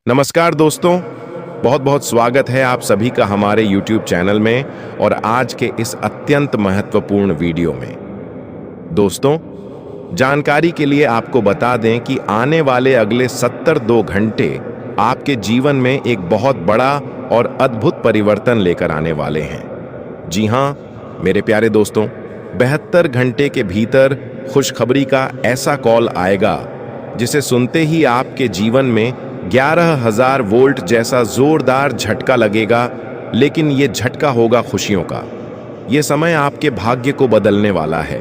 नमस्कार दोस्तों, बहुत बहुत स्वागत है आप सभी का हमारे YouTube चैनल में और आज के इस अत्यंत महत्वपूर्ण वीडियो में। दोस्तों, जानकारी के लिए आपको बता दें कि आने वाले अगले 72 घंटे आपके जीवन में एक बहुत बड़ा और अद्भुत परिवर्तन लेकर आने वाले हैं। जी हाँ, मेरे प्यारे दोस्तों, 72 घंटे के भीतर खुशखबरी का ऐसा कॉल आएगा जिसे सुनते ही आपके जीवन में 11,000 वोल्ट जैसा जोरदार झटका लगेगा, लेकिन ये झटका होगा खुशियों का। ये समय आपके भाग्य को बदलने वाला है।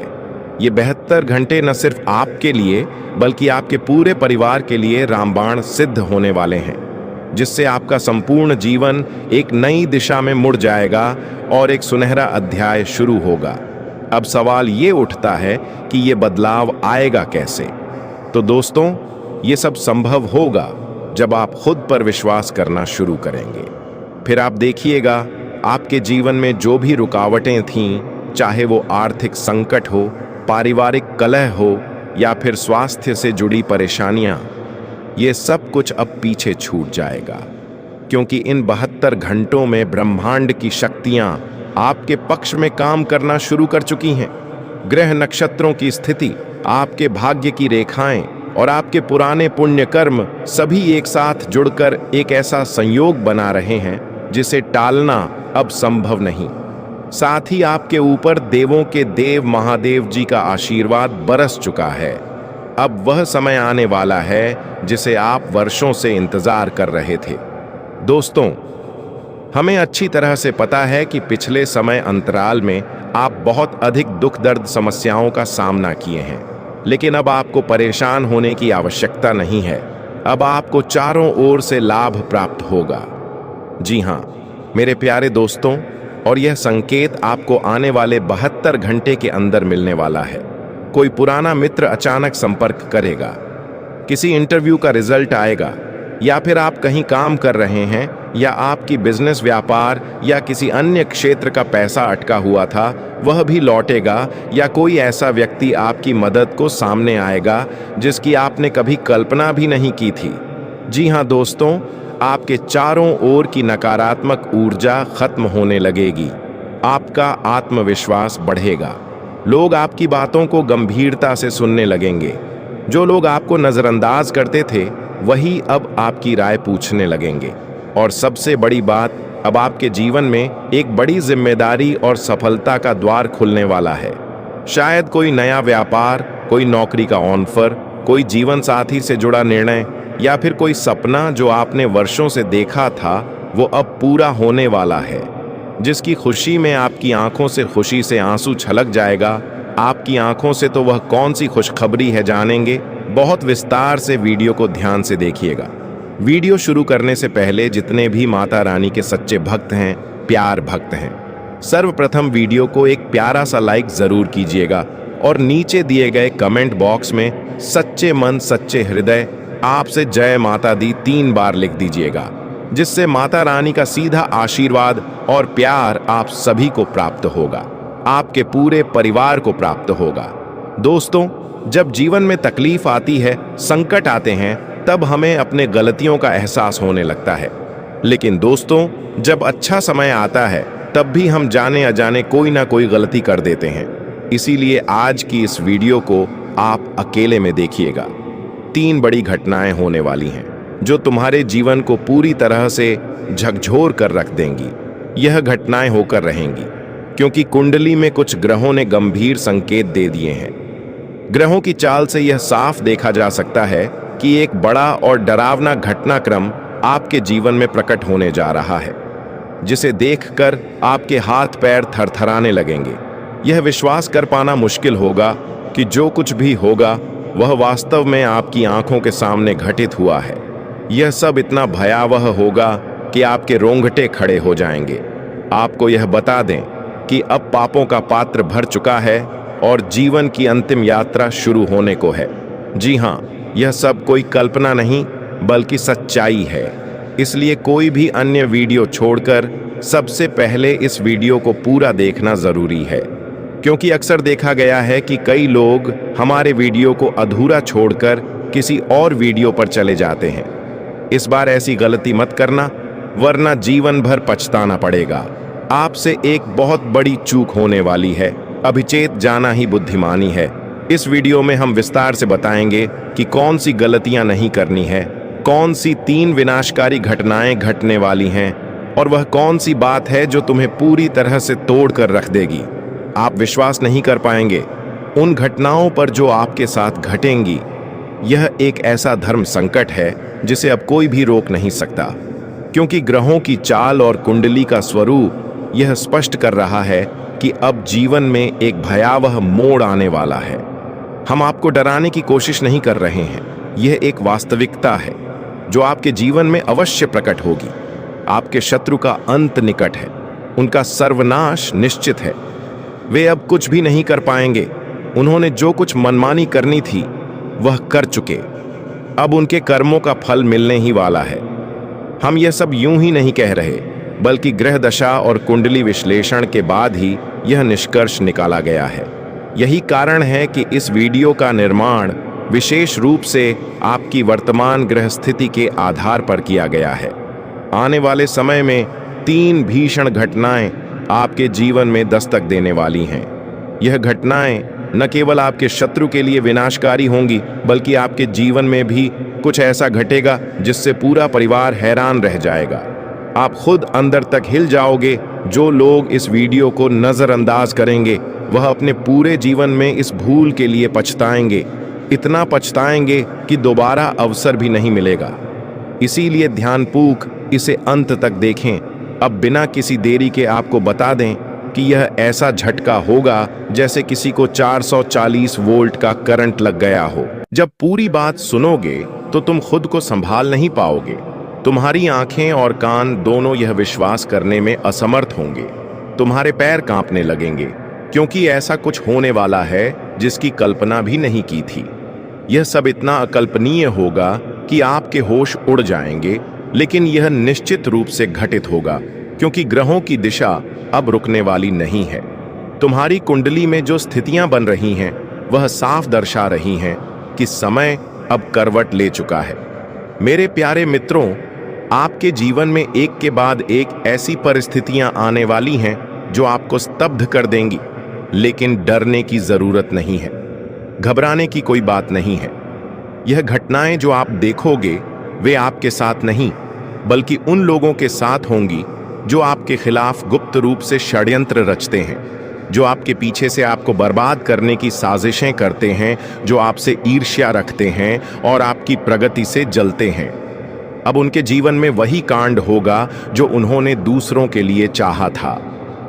ये 72 घंटे न सिर्फ आपके लिए बल्कि आपके पूरे परिवार के लिए रामबाण सिद्ध होने वाले हैं, जिससे आपका संपूर्ण जीवन एक नई दिशा में मुड़ जाएगा और एक सुनहरा अध्याय शुरू होगा। अब सवाल ये उठता है कि ये बदलाव आएगा कैसे? तो दोस्तों, ये सब संभव होगा जब आप खुद पर विश्वास करना शुरू करेंगे। फिर आप देखिएगा, आपके जीवन में जो भी रुकावटें थीं, चाहे वो आर्थिक संकट हो, पारिवारिक कलह हो या फिर स्वास्थ्य से जुड़ी परेशानियां, ये सब कुछ अब पीछे छूट जाएगा, क्योंकि इन 72 घंटों में ब्रह्मांड की शक्तियां आपके पक्ष में काम करना शुरू कर चुकी हैं। ग्रह नक्षत्रों की स्थिति, आपके भाग्य की रेखाएं और आपके पुराने पुण्य कर्म सभी एक साथ जुड़कर एक ऐसा संयोग बना रहे हैं जिसे टालना अब संभव नहीं। साथ ही आपके ऊपर देवों के देव महादेव जी का आशीर्वाद बरस चुका है। अब वह समय आने वाला है जिसे आप वर्षों से इंतजार कर रहे थे। दोस्तों, हमें अच्छी तरह से पता है कि पिछले समय अंतराल में आप बहुत अधिक दुख दर्द समस्याओं का सामना किए हैं, लेकिन अब आपको परेशान होने की आवश्यकता नहीं है। अब आपको चारों ओर से लाभ प्राप्त होगा। जी हाँ, मेरे प्यारे दोस्तों, और यह संकेत आपको आने वाले 72 घंटे के अंदर मिलने वाला है। कोई पुराना मित्र अचानक संपर्क करेगा, किसी इंटरव्यू का रिजल्ट आएगा, या फिर आप कहीं काम कर रहे हैं या आपकी बिजनेस व्यापार या किसी अन्य क्षेत्र का पैसा अटका हुआ था वह भी लौटेगा, या कोई ऐसा व्यक्ति आपकी मदद को सामने आएगा जिसकी आपने कभी कल्पना भी नहीं की थी। जी हाँ दोस्तों, आपके चारों ओर की नकारात्मक ऊर्जा खत्म होने लगेगी। आपका आत्मविश्वास बढ़ेगा। लोग आपकी बातों को गंभीरता से सुनने लगेंगे। जो लोग आपको नजरअंदाज करते थे वही अब आपकी राय पूछने लगेंगे। और सबसे बड़ी बात, अब आपके जीवन में एक बड़ी जिम्मेदारी और सफलता का द्वार खुलने वाला है। शायद कोई नया व्यापार, कोई नौकरी का ऑफर, कोई जीवन साथी से जुड़ा निर्णय, या फिर कोई सपना जो आपने वर्षों से देखा था वो अब पूरा होने वाला है, जिसकी खुशी में आपकी आंखों से खुशी से आंसू छलक जाएगा। आपकी आंखों से तो वह कौन सी खुशखबरी है जानेंगे। बहुत विस्तार से वीडियो को ध्यान से देखिएगा। वीडियो शुरू करने से पहले जितने भी माता रानी के सच्चे भक्त हैं, प्यार भक्त हैं, सर्वप्रथम वीडियो को एक प्यारा सा लाइक जरूर कीजिएगा और नीचे दिए गए कमेंट बॉक्स में सच्चे मन सच्चे हृदय आपसे जय माता दी 3 बार लिख दीजिएगा, जिससे माता रानी का सीधा आशीर्वाद और प्यार आप सभी को प्राप्त होगा, आपके पूरे परिवार को प्राप्त होगा। दोस्तों, जब जीवन में तकलीफ आती है, संकट आते हैं, तब हमें अपने गलतियों का एहसास होने लगता है। लेकिन दोस्तों, जब अच्छा समय आता है तब भी हम जाने अजाने कोई ना कोई गलती कर देते हैं। इसीलिए आज की इस वीडियो को आप अकेले में देखिएगा। 3 बड़ी घटनाएं होने वाली हैं जो तुम्हारे जीवन को पूरी तरह से झकझोर कर रख देंगी। यह घटनाएं होकर रहेंगी क्योंकि कुंडली में कुछ ग्रहों ने गंभीर संकेत दे दिए हैं। ग्रहों की चाल से यह साफ देखा जा सकता है कि एक बड़ा और डरावना घटनाक्रम आपके जीवन में प्रकट होने जा रहा है, जिसे देखकर आपके हाथ पैर थरथराने लगेंगे। यह विश्वास कर पाना मुश्किल होगा कि जो कुछ भी होगा वह वास्तव में आपकी आंखों के सामने घटित हुआ है। यह सब इतना भयावह होगा कि आपके रोंगटे खड़े हो जाएंगे। आपको यह बता दें कि अब पापों का पात्र भर चुका है और जीवन की अंतिम यात्रा शुरू होने को है। जी हाँ, यह सब कोई कल्पना नहीं बल्कि सच्चाई है। इसलिए कोई भी अन्य वीडियो छोड़कर सबसे पहले इस वीडियो को पूरा देखना जरूरी है, क्योंकि अक्सर देखा गया है कि कई लोग हमारे वीडियो को अधूरा छोड़कर किसी और वीडियो पर चले जाते हैं। इस बार ऐसी गलती मत करना, वरना जीवन भर पछताना पड़ेगा। आपसे एक बहुत बड़ी चूक होने वाली है। अभिचेत जाना ही बुद्धिमानी है। इस वीडियो में हम विस्तार से बताएंगे कि कौन सी गलतियां नहीं करनी है, कौन सी 3 विनाशकारी घटनाएं घटने वाली हैं और वह कौन सी बात है जो तुम्हें पूरी तरह से तोड़ कर रख देगी। आप विश्वास नहीं कर पाएंगे उन घटनाओं पर जो आपके साथ घटेंगी। यह एक ऐसा धर्म संकट है जिसे अब कोई भी रोक नहीं सकता, क्योंकि ग्रहों की चाल और कुंडली का स्वरूप यह स्पष्ट कर रहा है कि अब जीवन में एक भयावह मोड़ आने वाला है। हम आपको डराने की कोशिश नहीं कर रहे हैं। यह एक वास्तविकता है जो आपके जीवन में अवश्य प्रकट होगी। आपके शत्रु का अंत निकट है, उनका सर्वनाश निश्चित है। वे अब कुछ भी नहीं कर पाएंगे। उन्होंने जो कुछ मनमानी करनी थी वह कर चुके। अब उनके कर्मों का फल मिलने ही वाला है। हम यह सब यूं ही नहीं कह रहे, बल्कि ग्रह दशा और कुंडली विश्लेषण के बाद ही यह निष्कर्ष निकाला गया है। यही कारण है कि इस वीडियो का निर्माण विशेष रूप से आपकी वर्तमान ग्रह स्थिति के आधार पर किया गया है। आने वाले समय में 3 भीषण घटनाएं आपके जीवन में दस्तक देने वाली हैं। यह घटनाएं न केवल आपके शत्रु के लिए विनाशकारी होंगी, बल्कि आपके जीवन में भी कुछ ऐसा घटेगा जिससे पूरा परिवार हैरान रह जाएगा। आप खुद अंदर तक हिल जाओगे। जो लोग इस वीडियो को नज़रअंदाज करेंगे वह अपने पूरे जीवन में इस भूल के लिए पछताएंगे, इतना पछताएंगे कि दोबारा अवसर भी नहीं मिलेगा। इसीलिए ध्यानपूर्वक इसे अंत तक देखें। अब बिना किसी देरी के आपको बता दें कि यह ऐसा झटका होगा जैसे किसी को 440 वोल्ट का करंट लग गया हो। जब पूरी बात सुनोगे तो तुम खुद को संभाल नहीं पाओगे। तुम्हारी आंखें और कान दोनों यह विश्वास करने में असमर्थ होंगे। तुम्हारे पैर कांपने लगेंगे, क्योंकि ऐसा कुछ होने वाला है जिसकी कल्पना भी नहीं की थी। यह सब इतना अकल्पनीय होगा कि आपके होश उड़ जाएंगे, लेकिन यह निश्चित रूप से घटित होगा, क्योंकि ग्रहों की दिशा अब रुकने वाली नहीं है। तुम्हारी कुंडली में जो स्थितियां बन रही हैं वह साफ दर्शा रही हैं कि समय अब करवट ले चुका है। मेरे प्यारे मित्रों, आपके जीवन में एक के बाद एक ऐसी परिस्थितियां आने वाली हैं जो आपको स्तब्ध कर देंगी, लेकिन डरने की जरूरत नहीं है, घबराने की कोई बात नहीं है। यह घटनाएं जो आप देखोगे वे आपके साथ नहीं, बल्कि उन लोगों के साथ होंगी जो आपके खिलाफ गुप्त रूप से षड्यंत्र रचते हैं, जो आपके पीछे से आपको बर्बाद करने की साजिशें करते हैं, जो आपसे ईर्ष्या रखते हैं और आपकी प्रगति से जलते हैं। अब उनके जीवन में वही कांड होगा जो उन्होंने दूसरों के लिए चाहा था।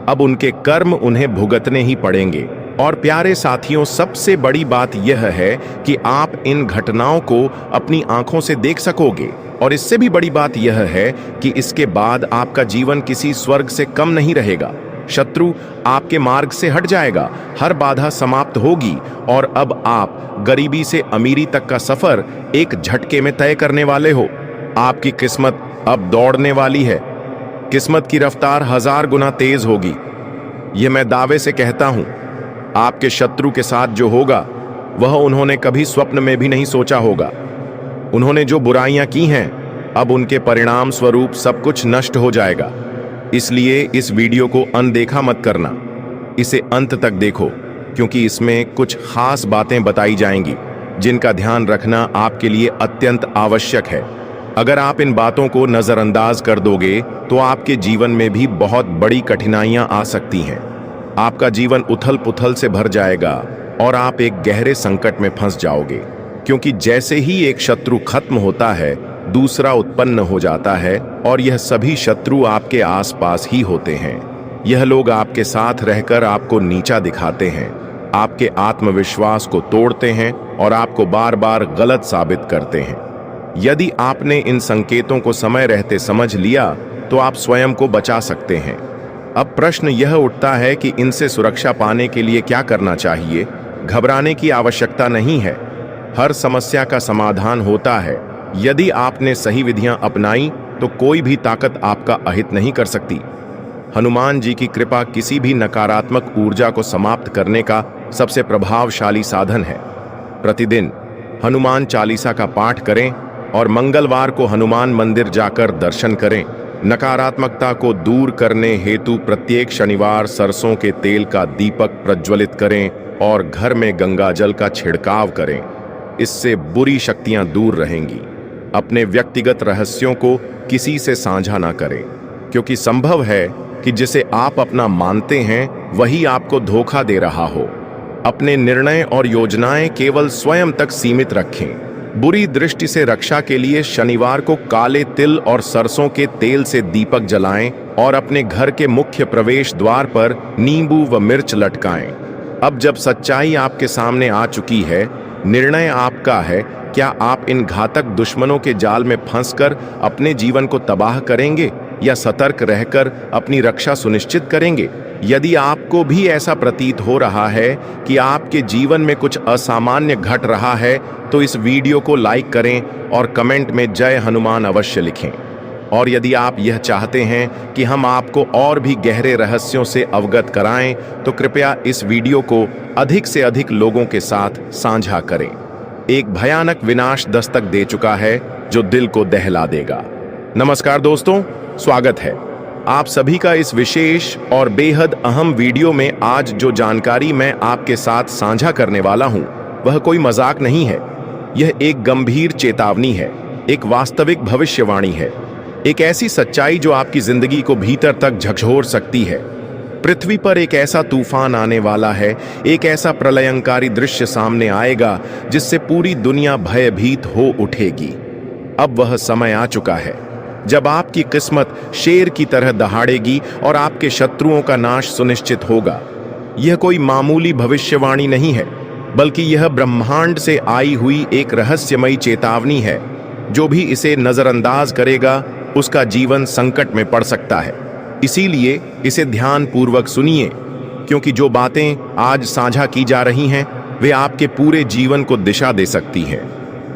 अब उनके कर्म उन्हें भुगतने ही पड़ेंगे। और प्यारे साथियों, सबसे बड़ी बात यह है कि आप इन घटनाओं को अपनी आंखों से देख सकोगे। और इससे भी बड़ी बात यह है कि इसके बाद आपका जीवन किसी स्वर्ग से कम नहीं रहेगा। शत्रु आपके मार्ग से हट जाएगा, हर बाधा समाप्त होगी और अब आप गरीबी से अमीरी तक का सफर एक झटके में तय करने वाले हो। आपकी किस्मत अब दौड़ने वाली है। किस्मत की रफ्तार 1000 गुना तेज होगी। यह मैं दावे से कहता हूं। आपके शत्रु के साथ जो होगा वह उन्होंने कभी स्वप्न में भी नहीं सोचा होगा। उन्होंने जो बुराइयां की हैं, अब उनके परिणाम स्वरूप सब कुछ नष्ट हो जाएगा। इसलिए इस वीडियो को अनदेखा मत करना, इसे अंत तक देखो, क्योंकि इसमें कुछ खास बातें बताई जाएंगी जिनका ध्यान रखना आपके लिए अत्यंत आवश्यक है। अगर आप इन बातों को नज़रअंदाज कर दोगे तो आपके जीवन में भी बहुत बड़ी कठिनाइयां आ सकती हैं। आपका जीवन उथल पुथल से भर जाएगा और आप एक गहरे संकट में फंस जाओगे, क्योंकि जैसे ही एक शत्रु खत्म होता है दूसरा उत्पन्न हो जाता है, और यह सभी शत्रु आपके आसपास ही होते हैं। यह लोग आपके साथ रहकर आपको नीचा दिखाते हैं, आपके आत्मविश्वास को तोड़ते हैं और आपको बार बार गलत साबित करते हैं। यदि आपने इन संकेतों को समय रहते समझ लिया तो आप स्वयं को बचा सकते हैं। अब प्रश्न यह उठता है कि इनसे सुरक्षा पाने के लिए क्या करना चाहिए। घबराने की आवश्यकता नहीं है, हर समस्या का समाधान होता है। यदि आपने सही विधियां अपनाई तो कोई भी ताकत आपका अहित नहीं कर सकती। हनुमान जी की कृपा किसी भी नकारात्मक ऊर्जा को समाप्त करने का सबसे प्रभावशाली साधन है। प्रतिदिन हनुमान चालीसा का पाठ करें और मंगलवार को हनुमान मंदिर जाकर दर्शन करें। नकारात्मकता को दूर करने हेतु प्रत्येक शनिवार सरसों के तेल का दीपक प्रज्वलित करें और घर में गंगा जल का छिड़काव करें। इससे बुरी शक्तियां दूर रहेंगी। अपने व्यक्तिगत रहस्यों को किसी से साझा ना करें, क्योंकि संभव है कि जिसे आप अपना मानते हैं वही आपको धोखा दे रहा हो। अपने निर्णय और योजनाएं केवल स्वयं तक सीमित रखें। बुरी दृष्टि से रक्षा के लिए शनिवार को काले तिल और सरसों के तेल से दीपक जलाएं और अपने घर के मुख्य प्रवेश द्वार पर नींबू व मिर्च लटकाएं। अब जब सच्चाई आपके सामने आ चुकी है, निर्णय आपका है। क्या आप इन घातक दुश्मनों के जाल में फंसकर अपने जीवन को तबाह करेंगे या सतर्क रहकर अपनी रक्षा सुनिश्चित करेंगे? यदि आपको भी ऐसा प्रतीत हो रहा है कि आपके जीवन में कुछ असामान्य घट रहा है, तो इस वीडियो को लाइक करें और कमेंट में जय हनुमान अवश्य लिखें। और यदि आप यह चाहते हैं कि हम आपको और भी गहरे रहस्यों से अवगत कराएं, तो कृपया इस वीडियो को अधिक से अधिक लोगों के साथ साझा करें। एक भयानक विनाश दस्तक दे चुका है जो दिल को दहला देगा। नमस्कार दोस्तों, स्वागत है आप सभी का इस विशेष और बेहद अहम वीडियो में। आज जो जानकारी मैं आपके साथ साझा करने वाला हूं, वह कोई मजाक नहीं है। यह एक गंभीर चेतावनी है, एक वास्तविक भविष्यवाणी है, एक ऐसी सच्चाई जो आपकी जिंदगी को भीतर तक झकझोर सकती है। पृथ्वी पर एक ऐसा तूफान आने वाला है, एक ऐसा प्रलयंकारी दृश्य सामने आएगा जिससे पूरी दुनिया भयभीत हो उठेगी। अब वह समय आ चुका है जब आपकी किस्मत शेर की तरह दहाड़ेगी और आपके शत्रुओं का नाश सुनिश्चित होगा। यह कोई मामूली भविष्यवाणी नहीं है, बल्कि यह ब्रह्मांड से आई हुई एक रहस्यमयी चेतावनी है। जो भी इसे नजरअंदाज करेगा, उसका जीवन संकट में पड़ सकता है। इसीलिए इसे ध्यानपूर्वक सुनिए, क्योंकि जो बातें आज साझा की जा रही हैं, वे आपके पूरे जीवन को दिशा दे सकती हैं।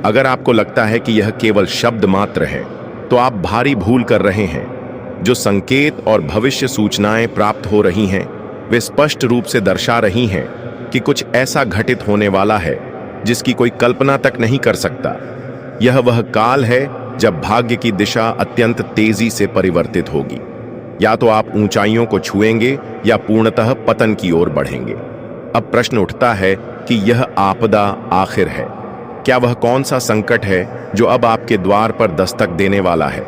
अगर आपको लगता है कि यह केवल शब्द मात्र है, तो आप भारी भूल कर रहे हैं। जो संकेत और भविष्य सूचनाएं प्राप्त हो रही हैं, वे स्पष्ट रूप से दर्शा रही हैं कि कुछ ऐसा घटित होने वाला है जिसकी कोई कल्पना तक नहीं कर सकता। यह वह काल है जब भाग्य की दिशा अत्यंत तेजी से परिवर्तित होगी। या तो आप ऊंचाइयों को छुएंगे या पूर्णतः पतन की ओर बढ़ेंगे। अब प्रश्न उठता है कि यह आपदा आखिर है। क्या वह कौन सा संकट है जो अब आपके द्वार पर दस्तक देने वाला है?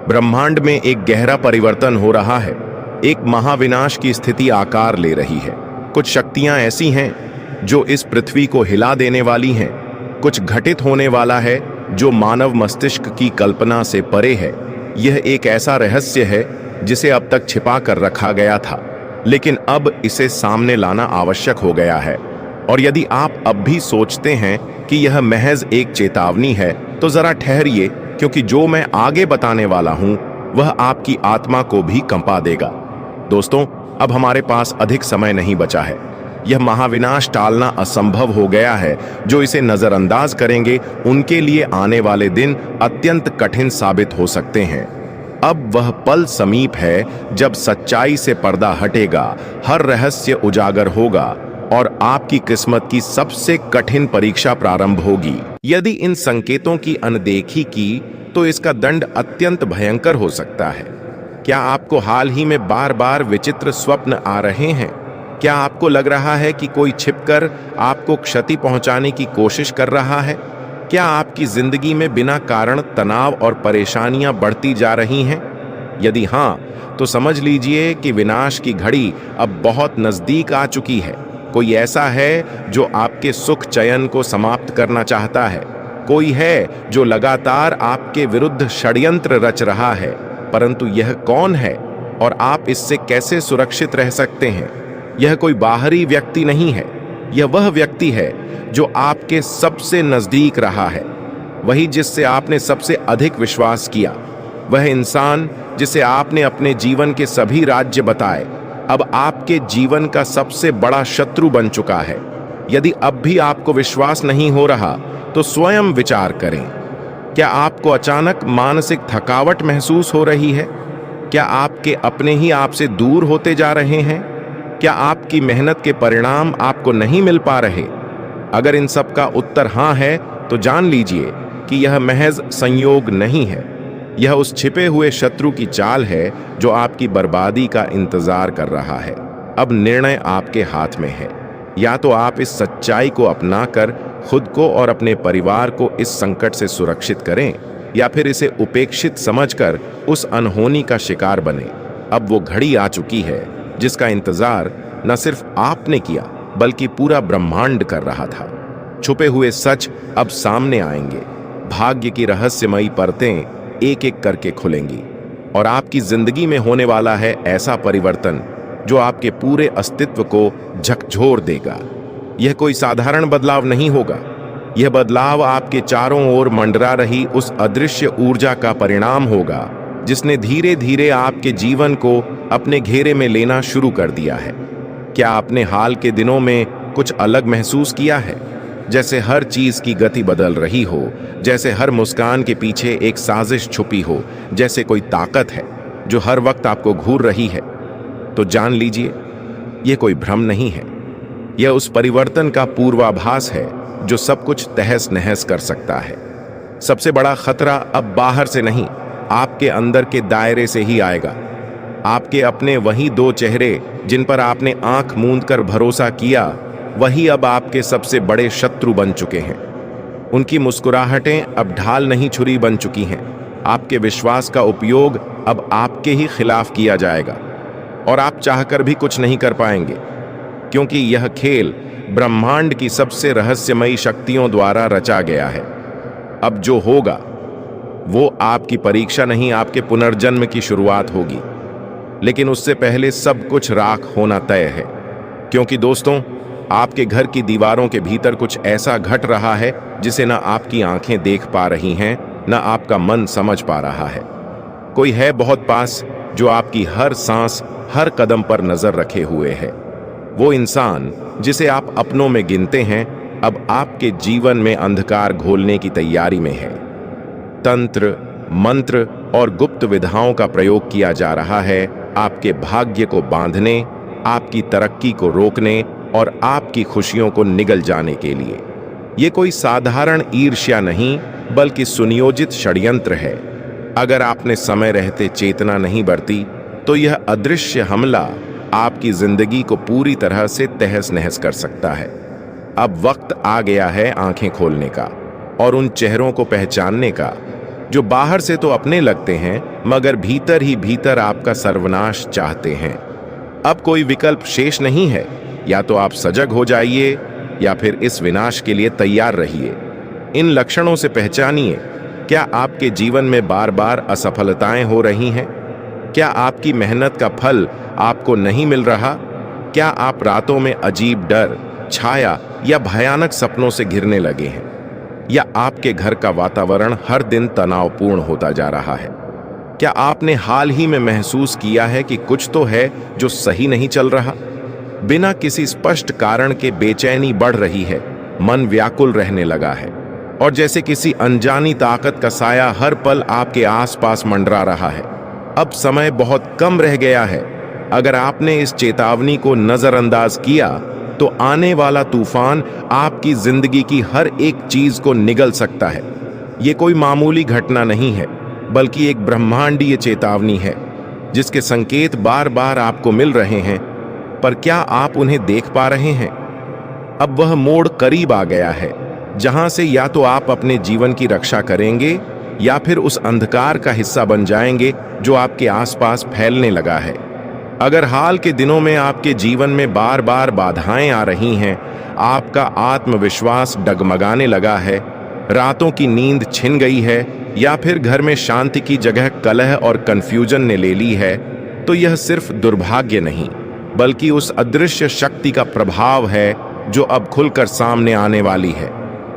ब्रह्मांड में एक गहरा परिवर्तन हो रहा है। एक महाविनाश की स्थिति आकार ले रही है। कुछ शक्तियां ऐसी हैं जो इस पृथ्वी को हिला देने वाली हैं। कुछ घटित होने वाला है जो मानव मस्तिष्क की कल्पना से परे है। यह एक ऐसा रहस्य है जिसे अब तक छिपा कर रखा गया था, लेकिन अब इसे सामने लाना आवश्यक हो गया है। और यदि आप अब भी सोचते हैं कि यह महज एक चेतावनी है, तो जरा ठहरिए, क्योंकि जो मैं आगे बताने वाला हूं वह आपकी आत्मा को भी कंपा देगा। दोस्तों, अब हमारे पास अधिक समय नहीं बचा है। यह महाविनाश टालना असंभव हो गया है। जो इसे नजरअंदाज करेंगे, उनके लिए आने वाले दिन अत्यंत कठिन साबित हो सकते हैं। अब वह पल समीप है जब सच्चाई से पर्दा हटेगा, हर रहस्य उजागर होगा और आपकी किस्मत की सबसे कठिन परीक्षा प्रारंभ होगी। यदि इन संकेतों की अनदेखी की, तो इसका दंड अत्यंत भयंकर हो सकता है। क्या आपको हाल ही में बार बार विचित्र स्वप्न आ रहे हैं? क्या आपको लग रहा है कि कोई छिपकर आपको क्षति पहुंचाने की कोशिश कर रहा है? क्या आपकी जिंदगी में बिना कारण तनाव और परेशानियां बढ़ती जा रही हैं? यदि हाँ, तो समझ लीजिए कि विनाश की घड़ी अब बहुत नजदीक आ चुकी है। कोई ऐसा है जो आपके सुख चयन को समाप्त करना चाहता है। कोई है जो लगातार आपके विरुद्ध षड्यंत्र रच रहा है। परंतु यह कौन है और आप इससे कैसे सुरक्षित रह सकते हैं? यह कोई बाहरी व्यक्ति नहीं है। यह वह व्यक्ति है जो आपके सबसे नजदीक रहा है, वही जिससे आपने सबसे अधिक विश्वास किया, वह इंसान जिसे आपने अपने जीवन के सभी राज्य बताए, अब आपके जीवन का सबसे बड़ा शत्रु बन चुका है। यदि अब भी आपको विश्वास नहीं हो रहा, तो स्वयं विचार करें। क्या आपको अचानक मानसिक थकावट महसूस हो रही है? क्या आपके अपने ही आपसे दूर होते जा रहे हैं? क्या आपकी मेहनत के परिणाम आपको नहीं मिल पा रहे? अगर इन सब का उत्तर हाँ है, तो जान लीजिए कि यह महज संयोग नहीं है, यह उस छिपे हुए शत्रु की चाल है जो आपकी बर्बादी का इंतजार कर रहा है। अब निर्णय आपके हाथ में है। या तो आप इस सच्चाई को अपनाकर खुद को और अपने परिवार को इस संकट से सुरक्षित करें, या फिर इसे उपेक्षित समझकर उस अनहोनी का शिकार बने। अब वो घड़ी आ चुकी है जिसका इंतजार न सिर्फ आपने किया बल्कि पूरा ब्रह्मांड कर रहा था। छुपे हुए सच अब सामने आएंगे, भाग्य की रहस्यमयी परतें एक एक करके खुलेंगी और आपकी जिंदगी में होने वाला है ऐसा परिवर्तन जो आपके पूरे अस्तित्व को झकझोर देगा। यह कोई साधारण बदलाव नहीं होगा, यह बदलाव आपके चारों ओर मंडरा रही उस अदृश्य ऊर्जा का परिणाम होगा जिसने धीरे धीरे आपके जीवन को अपने घेरे में लेना शुरू कर दिया है। क्या आपने हाल के दिनों में कुछ अलग महसूस किया है? जैसे हर चीज की गति बदल रही हो, जैसे हर मुस्कान के पीछे एक साजिश छुपी हो, जैसे कोई ताकत है जो हर वक्त आपको घूर रही है। तो जान लीजिए, यह कोई भ्रम नहीं है, यह उस परिवर्तन का पूर्वाभास है जो सब कुछ तहस नहस कर सकता है। सबसे बड़ा खतरा अब बाहर से नहीं, आपके अंदर के दायरे से ही आएगा। आपके अपने वही दो चेहरे जिन पर आपने आंख मूंद कर भरोसा किया, वही अब आपके सबसे बड़े शत्रु बन चुके हैं। उनकी मुस्कुराहटें अब ढाल नहीं छुरी बन चुकी हैं। आपके विश्वास का उपयोग अब आपके ही खिलाफ किया जाएगा और आप चाहकर भी कुछ नहीं कर पाएंगे, क्योंकि यह खेल ब्रह्मांड की सबसे रहस्यमयी शक्तियों द्वारा रचा गया है। अब जो होगा वो आपकी परीक्षा नहीं, आपके पुनर्जन्म की शुरुआत होगी। लेकिन उससे पहले सब कुछ राख होना तय है, क्योंकि दोस्तों, आपके घर की दीवारों के भीतर कुछ ऐसा घट रहा है जिसे न आपकी आंखें देख पा रही हैं, न आपका मन समझ पा रहा है। कोई है बहुत पास जो आपकी हर सांस, हर कदम पर नजर रखे हुए है। वो इंसान जिसे आप अपनों में गिनते हैं, अब आपके जीवन में अंधकार घोलने की तैयारी में है। तंत्र, मंत्र और गुप्त विधाओं का प्रयोग किया जा रहा है आपके भाग्य को बांधने, आपकी तरक्की को रोकने और आपकी खुशियों को निगल जाने के लिए। ये कोई साधारण ईर्ष्या नहीं, बल्कि सुनियोजित षड्यंत्र है। अगर आपने समय रहते चेतना नहीं बरती, तो यह अदृश्य हमला आपकी जिंदगी को पूरी तरह से तहस नहस कर सकता है। अब वक्त आ गया है आंखें खोलने का और उन चेहरों को पहचानने का जो बाहर से तो अपने लगते हैं, मगर भीतर ही भीतर आपका सर्वनाश चाहते हैं। अब कोई विकल्प शेष नहीं है, या तो आप सजग हो जाइए या फिर इस विनाश के लिए तैयार रहिए। इन लक्षणों से पहचानिए, क्या आपके जीवन में बार बार असफलताएं हो रही हैं? क्या आपकी मेहनत का फल आपको नहीं मिल रहा? क्या आप रातों में अजीब डर, छाया या भयानक सपनों से घिरने लगे हैं? या आपके घर का वातावरण हर दिन तनावपूर्ण होता जा रहा है? क्या आपने हाल ही में महसूस किया है कि कुछ तो है जो सही नहीं चल रहा? बिना किसी स्पष्ट कारण के बेचैनी बढ़ रही है, मन व्याकुल रहने लगा है और जैसे किसी अनजानी ताकत का साया हर पल आपके आसपास मंडरा रहा है। अब समय बहुत कम रह गया है। अगर आपने इस चेतावनी को नजरअंदाज किया, तो आने वाला तूफान आपकी जिंदगी की हर एक चीज को निगल सकता है। ये कोई मामूली घटना नहीं है, बल्कि एक ब्रह्मांडीय चेतावनी है जिसके संकेत बार बार आपको मिल रहे हैं, पर क्या आप उन्हें देख पा रहे हैं? अब वह मोड़ करीब आ गया है जहां से या तो आप अपने जीवन की रक्षा करेंगे या फिर उस अंधकार का हिस्सा बन जाएंगे जो आपके आसपास फैलने लगा है। अगर हाल के दिनों में आपके जीवन में बार बार बाधाएं आ रही हैं, आपका आत्मविश्वास डगमगाने लगा है, रातों की नींद छिन गई है या फिर घर में शांति की जगह कलह और कंफ्यूजन ने ले ली है, तो यह सिर्फ दुर्भाग्य नहीं, बल्कि उस अदृश्य शक्ति का प्रभाव है जो अब खुलकर सामने आने वाली है।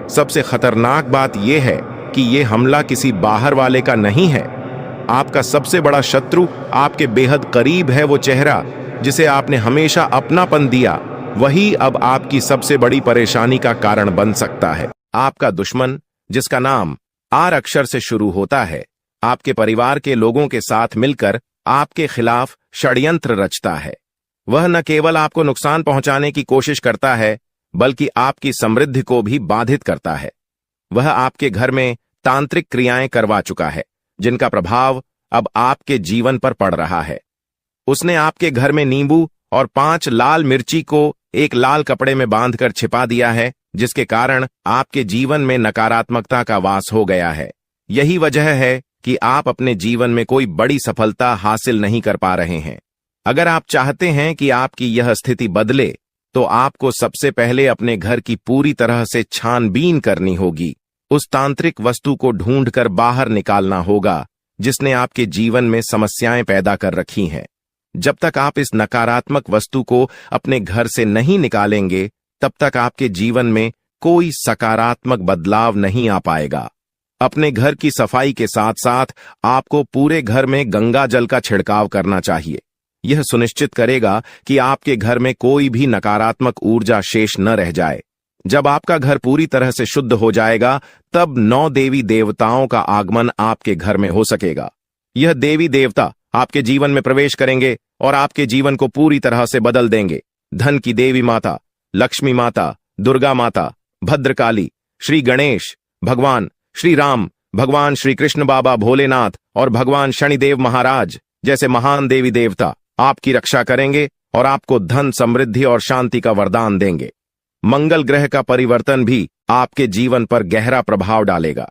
सबसे खतरनाक बात यह है कि यह हमला किसी बाहर वाले का नहीं है। आपका सबसे बड़ा शत्रु आपके बेहद करीब है। वो चेहरा जिसे आपने हमेशा अपनापन दिया, वही अब आपकी सबसे बड़ी परेशानी का कारण बन सकता है। आपका दुश्मन, जिसका नाम आर अक्षर से शुरू होता है, आपके परिवार के लोगों के साथ मिलकर आपके खिलाफ षड्यंत्र रचता है। वह न केवल आपको नुकसान पहुंचाने की कोशिश करता है, बल्कि आपकी समृद्धि को भी बाधित करता है। वह आपके घर में तांत्रिक क्रियाएं करवा चुका है, जिनका प्रभाव अब आपके जीवन पर पड़ रहा है। उसने आपके घर में नींबू और 5 लाल मिर्ची को एक लाल कपड़े में बांधकर छिपा दिया है, जिसके कारण आपके जीवन में नकारात्मकता का वास हो गया है। यही वजह है कि आप अपने जीवन में कोई बड़ी सफलता हासिल नहीं कर पा रहे हैं। अगर आप चाहते हैं कि आपकी यह स्थिति बदले, तो आपको सबसे पहले अपने घर की पूरी तरह से छानबीन करनी होगी। उस तांत्रिक वस्तु को ढूंढकर बाहर निकालना होगा जिसने आपके जीवन में समस्याएं पैदा कर रखी हैं। जब तक आप इस नकारात्मक वस्तु को अपने घर से नहीं निकालेंगे, तब तक आपके जीवन में कोई सकारात्मक बदलाव नहीं आ पाएगा। अपने घर की सफाई के साथ साथ आपको पूरे घर में गंगा जल का छिड़काव करना चाहिए। यह सुनिश्चित करेगा कि आपके घर में कोई भी नकारात्मक ऊर्जा शेष न रह जाए। जब आपका घर पूरी तरह से शुद्ध हो जाएगा, तब 9 देवी देवताओं का आगमन आपके घर में हो सकेगा। यह देवी देवता आपके जीवन में प्रवेश करेंगे और आपके जीवन को पूरी तरह से बदल देंगे। धन की देवी माता, लक्ष्मी माता, दुर्गा माता, भद्रकाली, श्री गणेश, भगवान श्री राम, भगवान श्री कृष्ण बाबा भोलेनाथ और भगवान शनिदेव महाराज जैसे महान देवी देवता आपकी रक्षा करेंगे और आपको धन, समृद्धि और शांति का वरदान देंगे। मंगल ग्रह का परिवर्तन भी आपके जीवन पर गहरा प्रभाव डालेगा।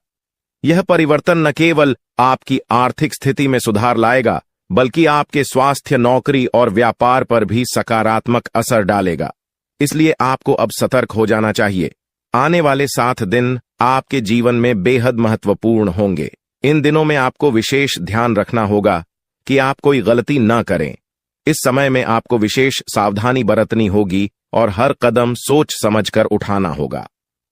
यह परिवर्तन न केवल आपकी आर्थिक स्थिति में सुधार लाएगा, बल्कि आपके स्वास्थ्य, नौकरी और व्यापार पर भी सकारात्मक असर डालेगा। इसलिए आपको अब सतर्क हो जाना चाहिए। आने वाले 7 दिन आपके जीवन में बेहद महत्वपूर्ण होंगे। इन दिनों में आपको विशेष ध्यान रखना होगा कि आप कोई गलती न करें। इस समय में आपको विशेष सावधानी बरतनी होगी और हर कदम सोच समझकर उठाना होगा।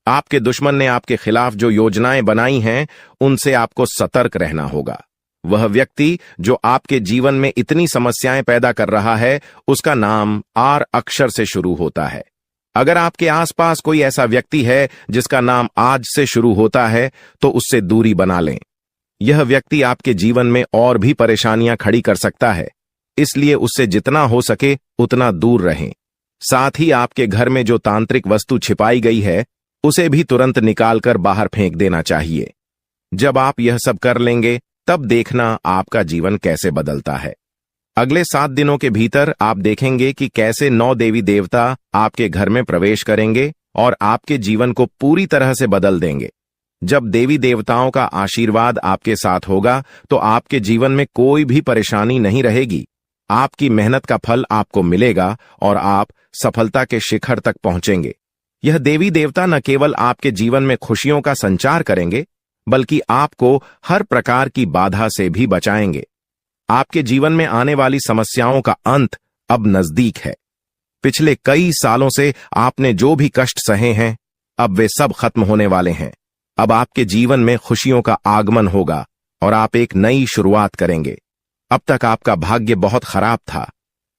आपके दुश्मन ने आपके खिलाफ जो योजनाएं बनाई हैं, उनसे आपको सतर्क रहना होगा। वह व्यक्ति जो आपके जीवन में इतनी समस्याएं पैदा कर रहा है, उसका नाम आर अक्षर से शुरू होता है। अगर आपके आसपास कोई ऐसा व्यक्ति है जिसका नाम आज से शुरू होता है, तो उससे दूरी बना लें। यह व्यक्ति आपके जीवन में और भी परेशानियां खड़ी कर सकता है, इसलिए उससे जितना हो सके उतना दूर रहें। साथ ही आपके घर में जो तांत्रिक वस्तु छिपाई गई है, उसे भी तुरंत निकालकर बाहर फेंक देना चाहिए। जब आप यह सब कर लेंगे, तब देखना आपका जीवन कैसे बदलता है। अगले 7 दिनों के भीतर आप देखेंगे कि कैसे 9 देवी देवता आपके घर में प्रवेश करेंगे और आपके जीवन को पूरी तरह से बदल देंगे। जब देवी देवताओं का आशीर्वाद आपके साथ होगा, तो आपके जीवन में कोई भी परेशानी नहीं रहेगी। आपकी मेहनत का फल आपको मिलेगा और आप सफलता के शिखर तक पहुंचेंगे। यह देवी देवता न केवल आपके जीवन में खुशियों का संचार करेंगे, बल्कि आपको हर प्रकार की बाधा से भी बचाएंगे। आपके जीवन में आने वाली समस्याओं का अंत अब नजदीक है। पिछले कई सालों से आपने जो भी कष्ट सहे हैं, अब वे सब खत्म होने वाले हैं। अब आपके जीवन में खुशियों का आगमन होगा और आप एक नई शुरुआत करेंगे। अब तक आपका भाग्य बहुत खराब था।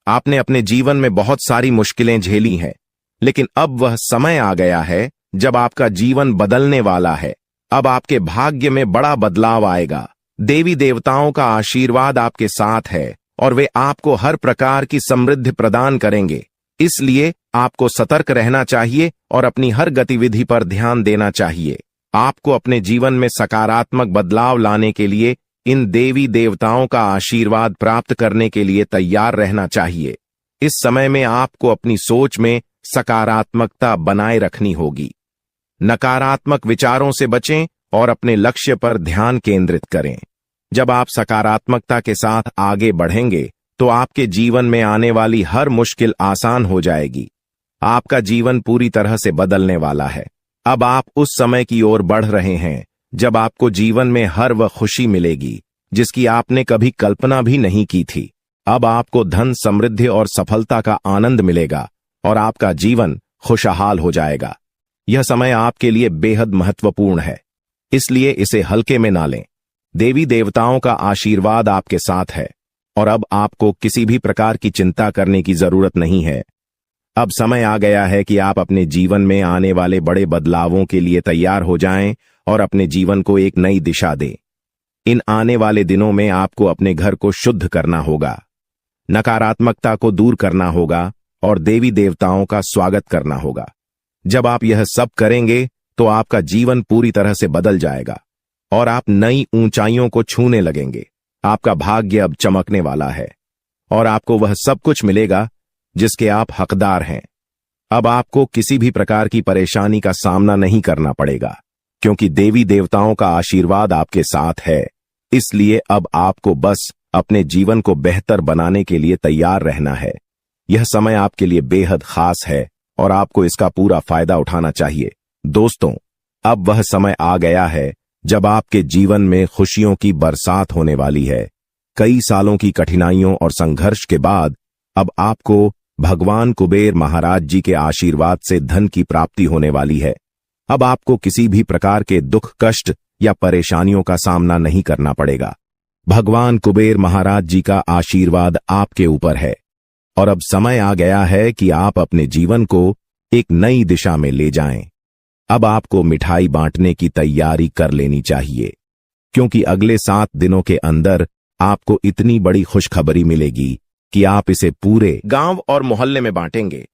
आपने अपने जीवन में बहुत सारी मुश्किलें झेली हैं, लेकिन अब वह समय आ गया है जब आपका जीवन बदलने वाला है। अब आपके भाग्य में बड़ा बदलाव आएगा। देवी देवताओं का आशीर्वाद आपके साथ है और वे आपको हर प्रकार की समृद्धि प्रदान करेंगे। इसलिए आपको सतर्क रहना चाहिए और अपनी हर गतिविधि पर ध्यान देना चाहिए। आपको अपने जीवन में सकारात्मक बदलाव लाने के लिए इन देवी देवताओं का आशीर्वाद प्राप्त करने के लिए तैयार रहना चाहिए। इस समय में आपको अपनी सोच में सकारात्मकता बनाए रखनी होगी। नकारात्मक विचारों से बचें और अपने लक्ष्य पर ध्यान केंद्रित करें। जब आप सकारात्मकता के साथ आगे बढ़ेंगे, तो आपके जीवन में आने वाली हर मुश्किल आसान हो जाएगी। आपका जीवन पूरी तरह से बदलने वाला है। अब आप उस समय की ओर बढ़ रहे हैं जब आपको जीवन में हर वह खुशी मिलेगी जिसकी आपने कभी कल्पना भी नहीं की थी। अब आपको धन, समृद्धि और सफलता का आनंद मिलेगा और आपका जीवन खुशहाल हो जाएगा। यह समय आपके लिए बेहद महत्वपूर्ण है, इसलिए इसे हल्के में ना लें। देवी देवताओं का आशीर्वाद आपके साथ है और अब आपको किसी भी प्रकार की चिंता करने की जरूरत नहीं है। अब समय आ गया है कि आप अपने जीवन में आने वाले बड़े बदलावों के लिए तैयार हो जाएं और अपने जीवन को एक नई दिशा दें। इन आने वाले दिनों में आपको अपने घर को शुद्ध करना होगा, नकारात्मकता को दूर करना होगा और देवी देवताओं का स्वागत करना होगा। जब आप यह सब करेंगे, तो आपका जीवन पूरी तरह से बदल जाएगा। और आप नई ऊंचाइयों को छूने लगेंगे। आपका भाग्य अब चमकने वाला है और आपको वह सब कुछ मिलेगा जिसके आप हकदार हैं। अब आपको किसी भी प्रकार की परेशानी का सामना नहीं करना पड़ेगा, क्योंकि देवी देवताओं का आशीर्वाद आपके साथ है। इसलिए अब आपको बस अपने जीवन को बेहतर बनाने के लिए तैयार रहना है। यह समय आपके लिए बेहद खास है और आपको इसका पूरा फायदा उठाना चाहिए। दोस्तों, अब वह समय आ गया है जब आपके जीवन में खुशियों की बरसात होने वाली है। कई सालों की कठिनाइयों और संघर्ष के बाद अब आपको भगवान कुबेर महाराज जी के आशीर्वाद से धन की प्राप्ति होने वाली है। अब आपको किसी भी प्रकार के दुख, कष्ट या परेशानियों का सामना नहीं करना पड़ेगा। भगवान कुबेर महाराज जी का आशीर्वाद आपके ऊपर है और अब समय आ गया है कि आप अपने जीवन को एक नई दिशा में ले जाएं। अब आपको मिठाई बांटने की तैयारी कर लेनी चाहिए, क्योंकि अगले 7 दिनों के अंदर आपको इतनी बड़ी खुशखबरी मिलेगी कि आप इसे पूरे गांव और मोहल्ले में बांटेंगे।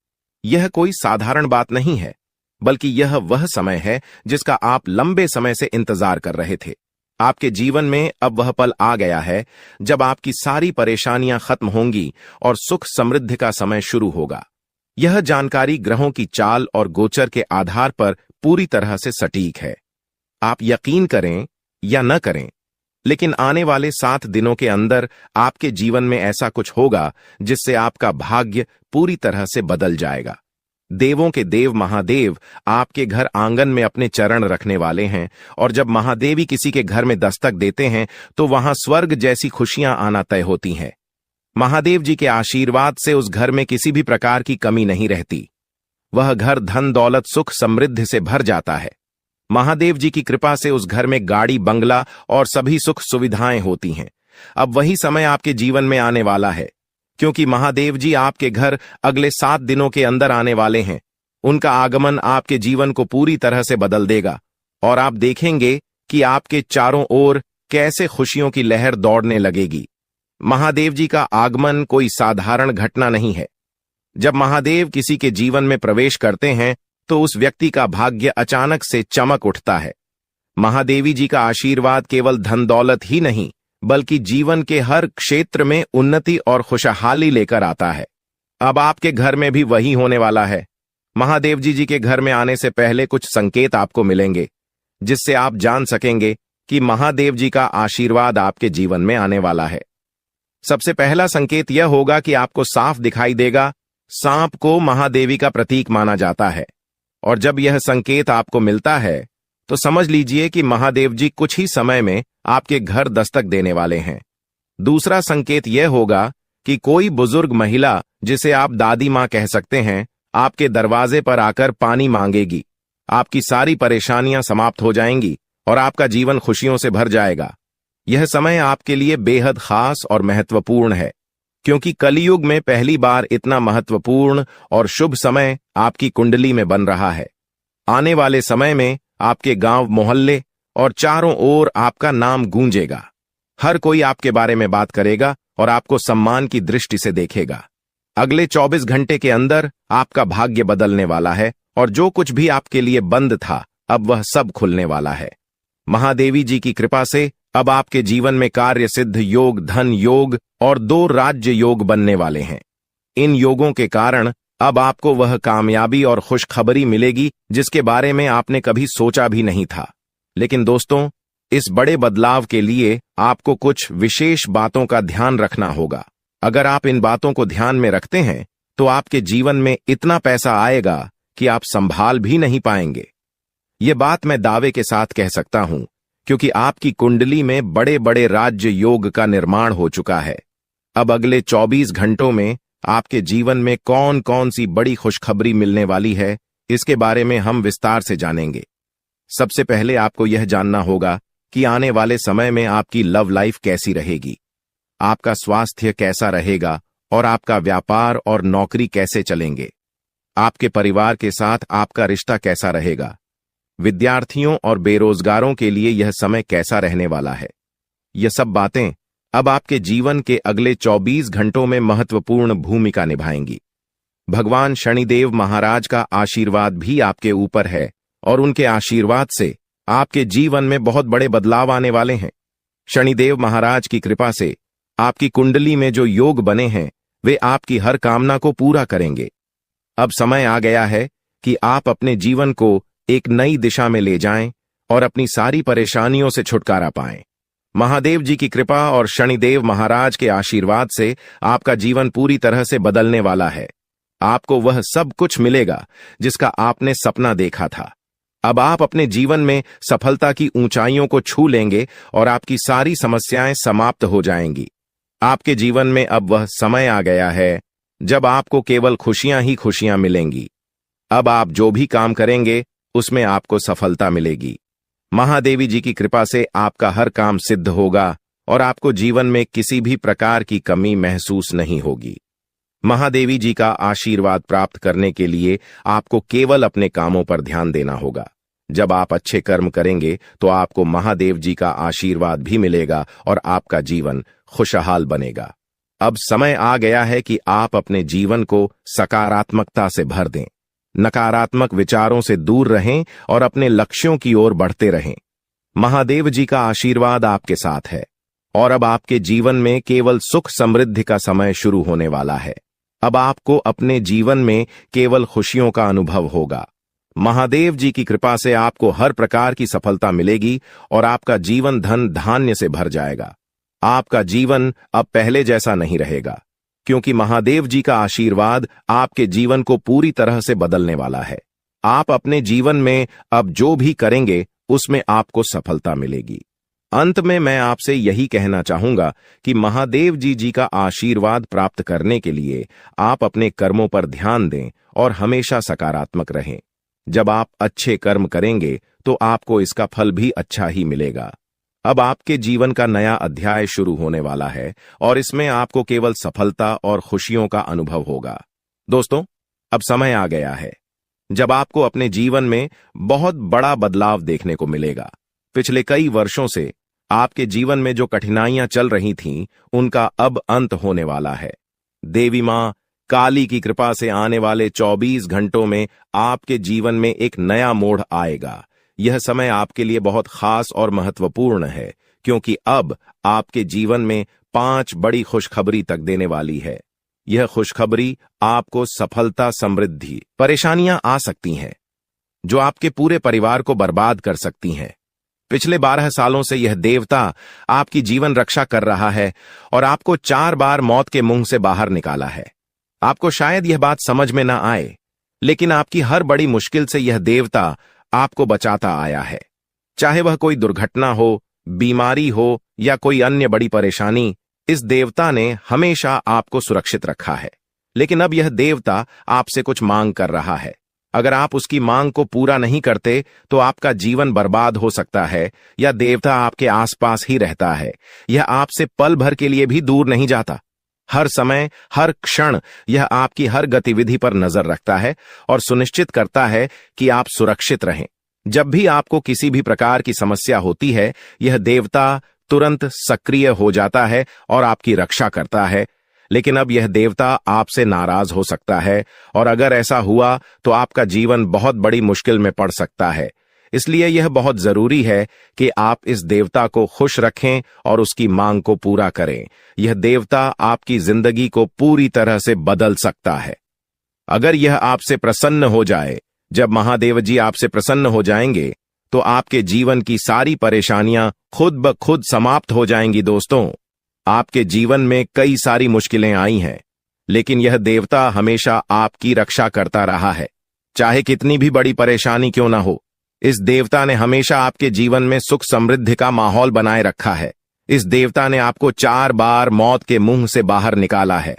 यह कोई साधारण बात नहीं है, बल्कि यह वह समय है जिसका आप लंबे समय से इंतजार कर रहे थे। आपके जीवन में अब वह पल आ गया है जब आपकी सारी परेशानियां खत्म होंगी और सुख समृद्धि का समय शुरू होगा। यह जानकारी ग्रहों की चाल और गोचर के आधार पर पूरी तरह से सटीक है। आप यकीन करें या न करें, लेकिन आने वाले 7 दिनों के अंदर आपके जीवन में ऐसा कुछ होगा जिससे आपका भाग्य पूरी तरह से बदल जाएगा। देवों के देव महादेव आपके घर आंगन में अपने चरण रखने वाले हैं, और जब महादेवी किसी के घर में दस्तक देते हैं तो वहां स्वर्ग जैसी खुशियां आना तय होती हैं। महादेव जी के आशीर्वाद से उस घर में किसी भी प्रकार की कमी नहीं रहती। वह घर धन दौलत सुख समृद्धि से भर जाता है। महादेव जी की कृपा से उस घर में गाड़ी बंगला और सभी सुख सुविधाएं होती हैं। अब वही समय आपके जीवन में आने वाला है, क्योंकि महादेव जी आपके घर अगले 7 दिनों के अंदर आने वाले हैं। उनका आगमन आपके जीवन को पूरी तरह से बदल देगा और आप देखेंगे कि आपके चारों ओर कैसे खुशियों की लहर दौड़ने लगेगी। महादेव जी का आगमन कोई साधारण घटना नहीं है। जब महादेव किसी के जीवन में प्रवेश करते हैं तो उस व्यक्ति का भाग्य अचानक से चमक उठता है। महादेवी जी का आशीर्वाद केवल धन दौलत ही नहीं, बल्कि जीवन के हर क्षेत्र में उन्नति और खुशहाली लेकर आता है। अब आपके घर में भी वही होने वाला है। महादेव जी के घर में आने से पहले कुछ संकेत आपको मिलेंगे, जिससे आप जान सकेंगे कि महादेव जी का आशीर्वाद आपके जीवन में आने वाला है। सबसे पहला संकेत यह होगा कि आपको साफ दिखाई देगा। सांप को महादेवी का प्रतीक माना जाता है, और जब यह संकेत आपको मिलता है तो समझ लीजिए कि महादेव जी कुछ ही समय में आपके घर दस्तक देने वाले हैं। दूसरा संकेत यह होगा कि कोई बुजुर्ग महिला, जिसे आप दादी मां कह सकते हैं, आपके दरवाजे पर आकर पानी मांगेगी। आपकी सारी परेशानियां समाप्त हो जाएंगी और आपका जीवन खुशियों से भर जाएगा। यह समय आपके लिए बेहद खास और महत्वपूर्ण है, क्योंकि कलियुग में पहली बार इतना महत्वपूर्ण और शुभ समय आपकी कुंडली में बन रहा है। आने वाले समय में आपके गांव मोहल्ले और चारों ओर आपका नाम गूंजेगा। हर कोई आपके बारे में बात करेगा और आपको सम्मान की दृष्टि से देखेगा। अगले 24 घंटे के अंदर आपका भाग्य बदलने वाला है और जो कुछ भी आपके लिए बंद था, अब वह सब खुलने वाला है। महादेवी जी की कृपा से अब आपके जीवन में कार्य सिद्ध योग, धन योग और 2 राज्य योग बनने वाले हैं। इन योगों के कारण अब आपको वह कामयाबी और खुशखबरी मिलेगी जिसके बारे में आपने कभी सोचा भी नहीं था। लेकिन दोस्तों, इस बड़े बदलाव के लिए आपको कुछ विशेष बातों का ध्यान रखना होगा। अगर आप इन बातों को ध्यान में रखते हैं तो आपके जीवन में इतना पैसा आएगा कि आप संभाल भी नहीं पाएंगे। ये बात मैं दावे के साथ कह सकता हूं, क्योंकि आपकी कुंडली में बड़े बड़े राज्य योग का निर्माण हो चुका है। अब अगले 24 घंटों में आपके जीवन में कौन कौन सी बड़ी खुशखबरी मिलने वाली है, इसके बारे में हम विस्तार से जानेंगे। सबसे पहले आपको यह जानना होगा कि आने वाले समय में आपकी लव लाइफ कैसी रहेगी, आपका स्वास्थ्य कैसा रहेगा और आपका व्यापार और नौकरी कैसे चलेंगे। आपके परिवार के साथ आपका रिश्ता कैसा रहेगा। विद्यार्थियों और बेरोजगारों के लिए यह समय कैसा रहने वाला है। यह सब बातें अब आपके जीवन के अगले 24 घंटों में महत्वपूर्ण भूमिका निभाएंगी। भगवान शनिदेव महाराज का आशीर्वाद भी आपके ऊपर है और उनके आशीर्वाद से आपके जीवन में बहुत बड़े बदलाव आने वाले हैं। शनिदेव महाराज की कृपा से आपकी कुंडली में जो योग बने हैं वे आपकी हर कामना को पूरा करेंगे। अब समय आ गया है कि आप अपने जीवन को एक नई दिशा में ले जाएं और अपनी सारी परेशानियों से छुटकारा पाएं। महादेव जी की कृपा और शनिदेव महाराज के आशीर्वाद से आपका जीवन पूरी तरह से बदलने वाला है। आपको वह सब कुछ मिलेगा जिसका आपने सपना देखा था। अब आप अपने जीवन में सफलता की ऊंचाइयों को छू लेंगे और आपकी सारी समस्याएं समाप्त हो जाएंगी। आपके जीवन में अब वह समय आ गया है जब आपको केवल खुशियां ही खुशियां मिलेंगी। अब आप जो भी काम करेंगे उसमें आपको सफलता मिलेगी। महादेवी जी की कृपा से आपका हर काम सिद्ध होगा और आपको जीवन में किसी भी प्रकार की कमी महसूस नहीं होगी। महादेवी जी का आशीर्वाद प्राप्त करने के लिए आपको केवल अपने कामों पर ध्यान देना होगा। जब आप अच्छे कर्म करेंगे तो आपको महादेव जी का आशीर्वाद भी मिलेगा और आपका जीवन खुशहाल बनेगा। अब समय आ गया है कि आप अपने जीवन को सकारात्मकता से भर दें, नकारात्मक विचारों से दूर रहें और अपने लक्ष्यों की ओर बढ़ते रहें। महादेव जी का आशीर्वाद आपके साथ है और अब आपके जीवन में केवल सुख समृद्धि का समय शुरू होने वाला है। अब आपको अपने जीवन में केवल खुशियों का अनुभव होगा। महादेव जी की कृपा से आपको हर प्रकार की सफलता मिलेगी और आपका जीवन धन धान्य से भर जाएगा। आपका जीवन अब पहले जैसा नहीं रहेगा, क्योंकि महादेव जी का आशीर्वाद आपके जीवन को पूरी तरह से बदलने वाला है। आप अपने जीवन में अब जो भी करेंगे उसमें आपको सफलता मिलेगी। अंत में मैं आपसे यही कहना चाहूंगा कि महादेव जी का आशीर्वाद प्राप्त करने के लिए आप अपने कर्मों पर ध्यान दें और हमेशा सकारात्मक रहें। जब आप अच्छे कर्म करेंगे तो आपको इसका फल भी अच्छा ही मिलेगा। अब आपके जीवन का नया अध्याय शुरू होने वाला है और इसमें आपको केवल सफलता और खुशियों का अनुभव होगा। दोस्तों, अब समय आ गया है जब आपको अपने जीवन में बहुत बड़ा बदलाव देखने को मिलेगा। पिछले कई वर्षों से आपके जीवन में जो कठिनाइयां चल रही थीं, उनका अब अंत होने वाला है। देवी मां काली की कृपा से आने वाले 24 घंटों में आपके जीवन में एक नया मोड़ आएगा। यह समय आपके लिए बहुत खास और महत्वपूर्ण है, क्योंकि अब आपके जीवन में 5 बड़ी खुशखबरी तक देने वाली है। यह खुशखबरी आपको सफलता, समृद्धि, परेशानियां आ सकती हैं जो आपके पूरे परिवार को बर्बाद कर सकती हैं। पिछले 12 सालों से यह देवता आपकी जीवन रक्षा कर रहा है और आपको 4 बार मौत के मुंह से बाहर निकाला है। आपको शायद यह बात समझ में ना आए, लेकिन आपकी हर बड़ी मुश्किल से यह देवता आपको बचाता आया है। चाहे वह कोई दुर्घटना हो, बीमारी हो या कोई अन्य बड़ी परेशानी, इस देवता ने हमेशा आपको सुरक्षित रखा है। लेकिन अब यह देवता आपसे कुछ मांग कर रहा है। अगर आप उसकी मांग को पूरा नहीं करते तो आपका जीवन बर्बाद हो सकता है, या देवता आपके आसपास ही रहता है। यह आपसे पल भर के लिए भी दूर नहीं जाता। हर समय, हर क्षण यह आपकी हर गतिविधि पर नजर रखता है और सुनिश्चित करता है कि आप सुरक्षित रहें। जब भी आपको किसी भी प्रकार की समस्या होती है, यह देवता तुरंत सक्रिय हो जाता है और आपकी रक्षा करता है। लेकिन अब यह देवता आपसे नाराज हो सकता है, और अगर ऐसा हुआ तो आपका जीवन बहुत बड़ी मुश्किल में पड़ सकता है। इसलिए यह बहुत जरूरी है कि आप इस देवता को खुश रखें और उसकी मांग को पूरा करें। यह देवता आपकी जिंदगी को पूरी तरह से बदल सकता है। अगर यह आपसे प्रसन्न हो जाए, जब महादेव जी आपसे प्रसन्न हो जाएंगे, तो आपके जीवन की सारी परेशानियां खुद ब खुद समाप्त हो जाएंगी। दोस्तों, आपके जीवन में कई सारी मुश्किलें आई हैं, लेकिन यह देवता हमेशा आपकी रक्षा करता रहा है। चाहे कितनी भी बड़ी परेशानी क्यों ना हो, इस देवता ने हमेशा आपके जीवन में सुख समृद्धि का माहौल बनाए रखा है। इस देवता ने आपको 4 बार मौत के मुंह से बाहर निकाला है।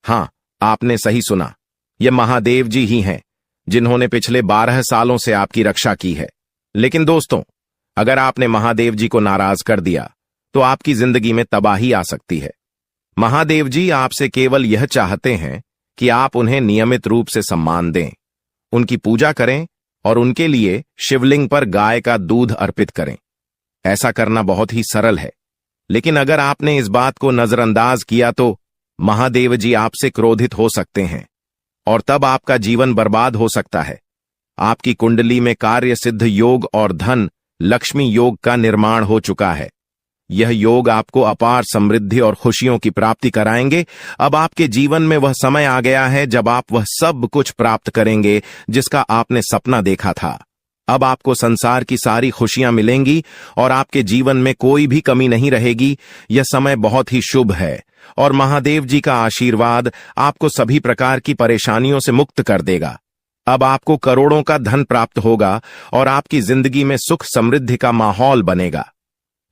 हां, आपने सही सुना, ये महादेव जी ही हैं जिन्होंने पिछले 12 सालों से आपकी रक्षा की है। लेकिन दोस्तों, अगर आपने महादेव जी को नाराज कर दिया तो आपकी जिंदगी में तबाही आ सकती है। महादेव जी आपसे केवल यह चाहते हैं कि आप उन्हें नियमित रूप से सम्मान दें, उनकी पूजा करें और उनके लिए शिवलिंग पर गाय का दूध अर्पित करें। ऐसा करना बहुत ही सरल है, लेकिन अगर आपने इस बात को नजरअंदाज किया तो महादेव जी आपसे क्रोधित हो सकते हैं और तब आपका जीवन बर्बाद हो सकता है। आपकी कुंडली में कार्य सिद्ध योग और धन लक्ष्मी योग का निर्माण हो चुका है। यह योग आपको अपार समृद्धि और खुशियों की प्राप्ति कराएंगे। अब आपके जीवन में वह समय आ गया है जब आप वह सब कुछ प्राप्त करेंगे जिसका आपने सपना देखा था। अब आपको संसार की सारी खुशियां मिलेंगी और आपके जीवन में कोई भी कमी नहीं रहेगी। यह समय बहुत ही शुभ है और महादेव जी का आशीर्वाद आपको सभी प्रकार की परेशानियों से मुक्त कर देगा। अब आपको करोड़ों का धन प्राप्त होगा और आपकी जिंदगी में सुख समृद्धि का माहौल बनेगा।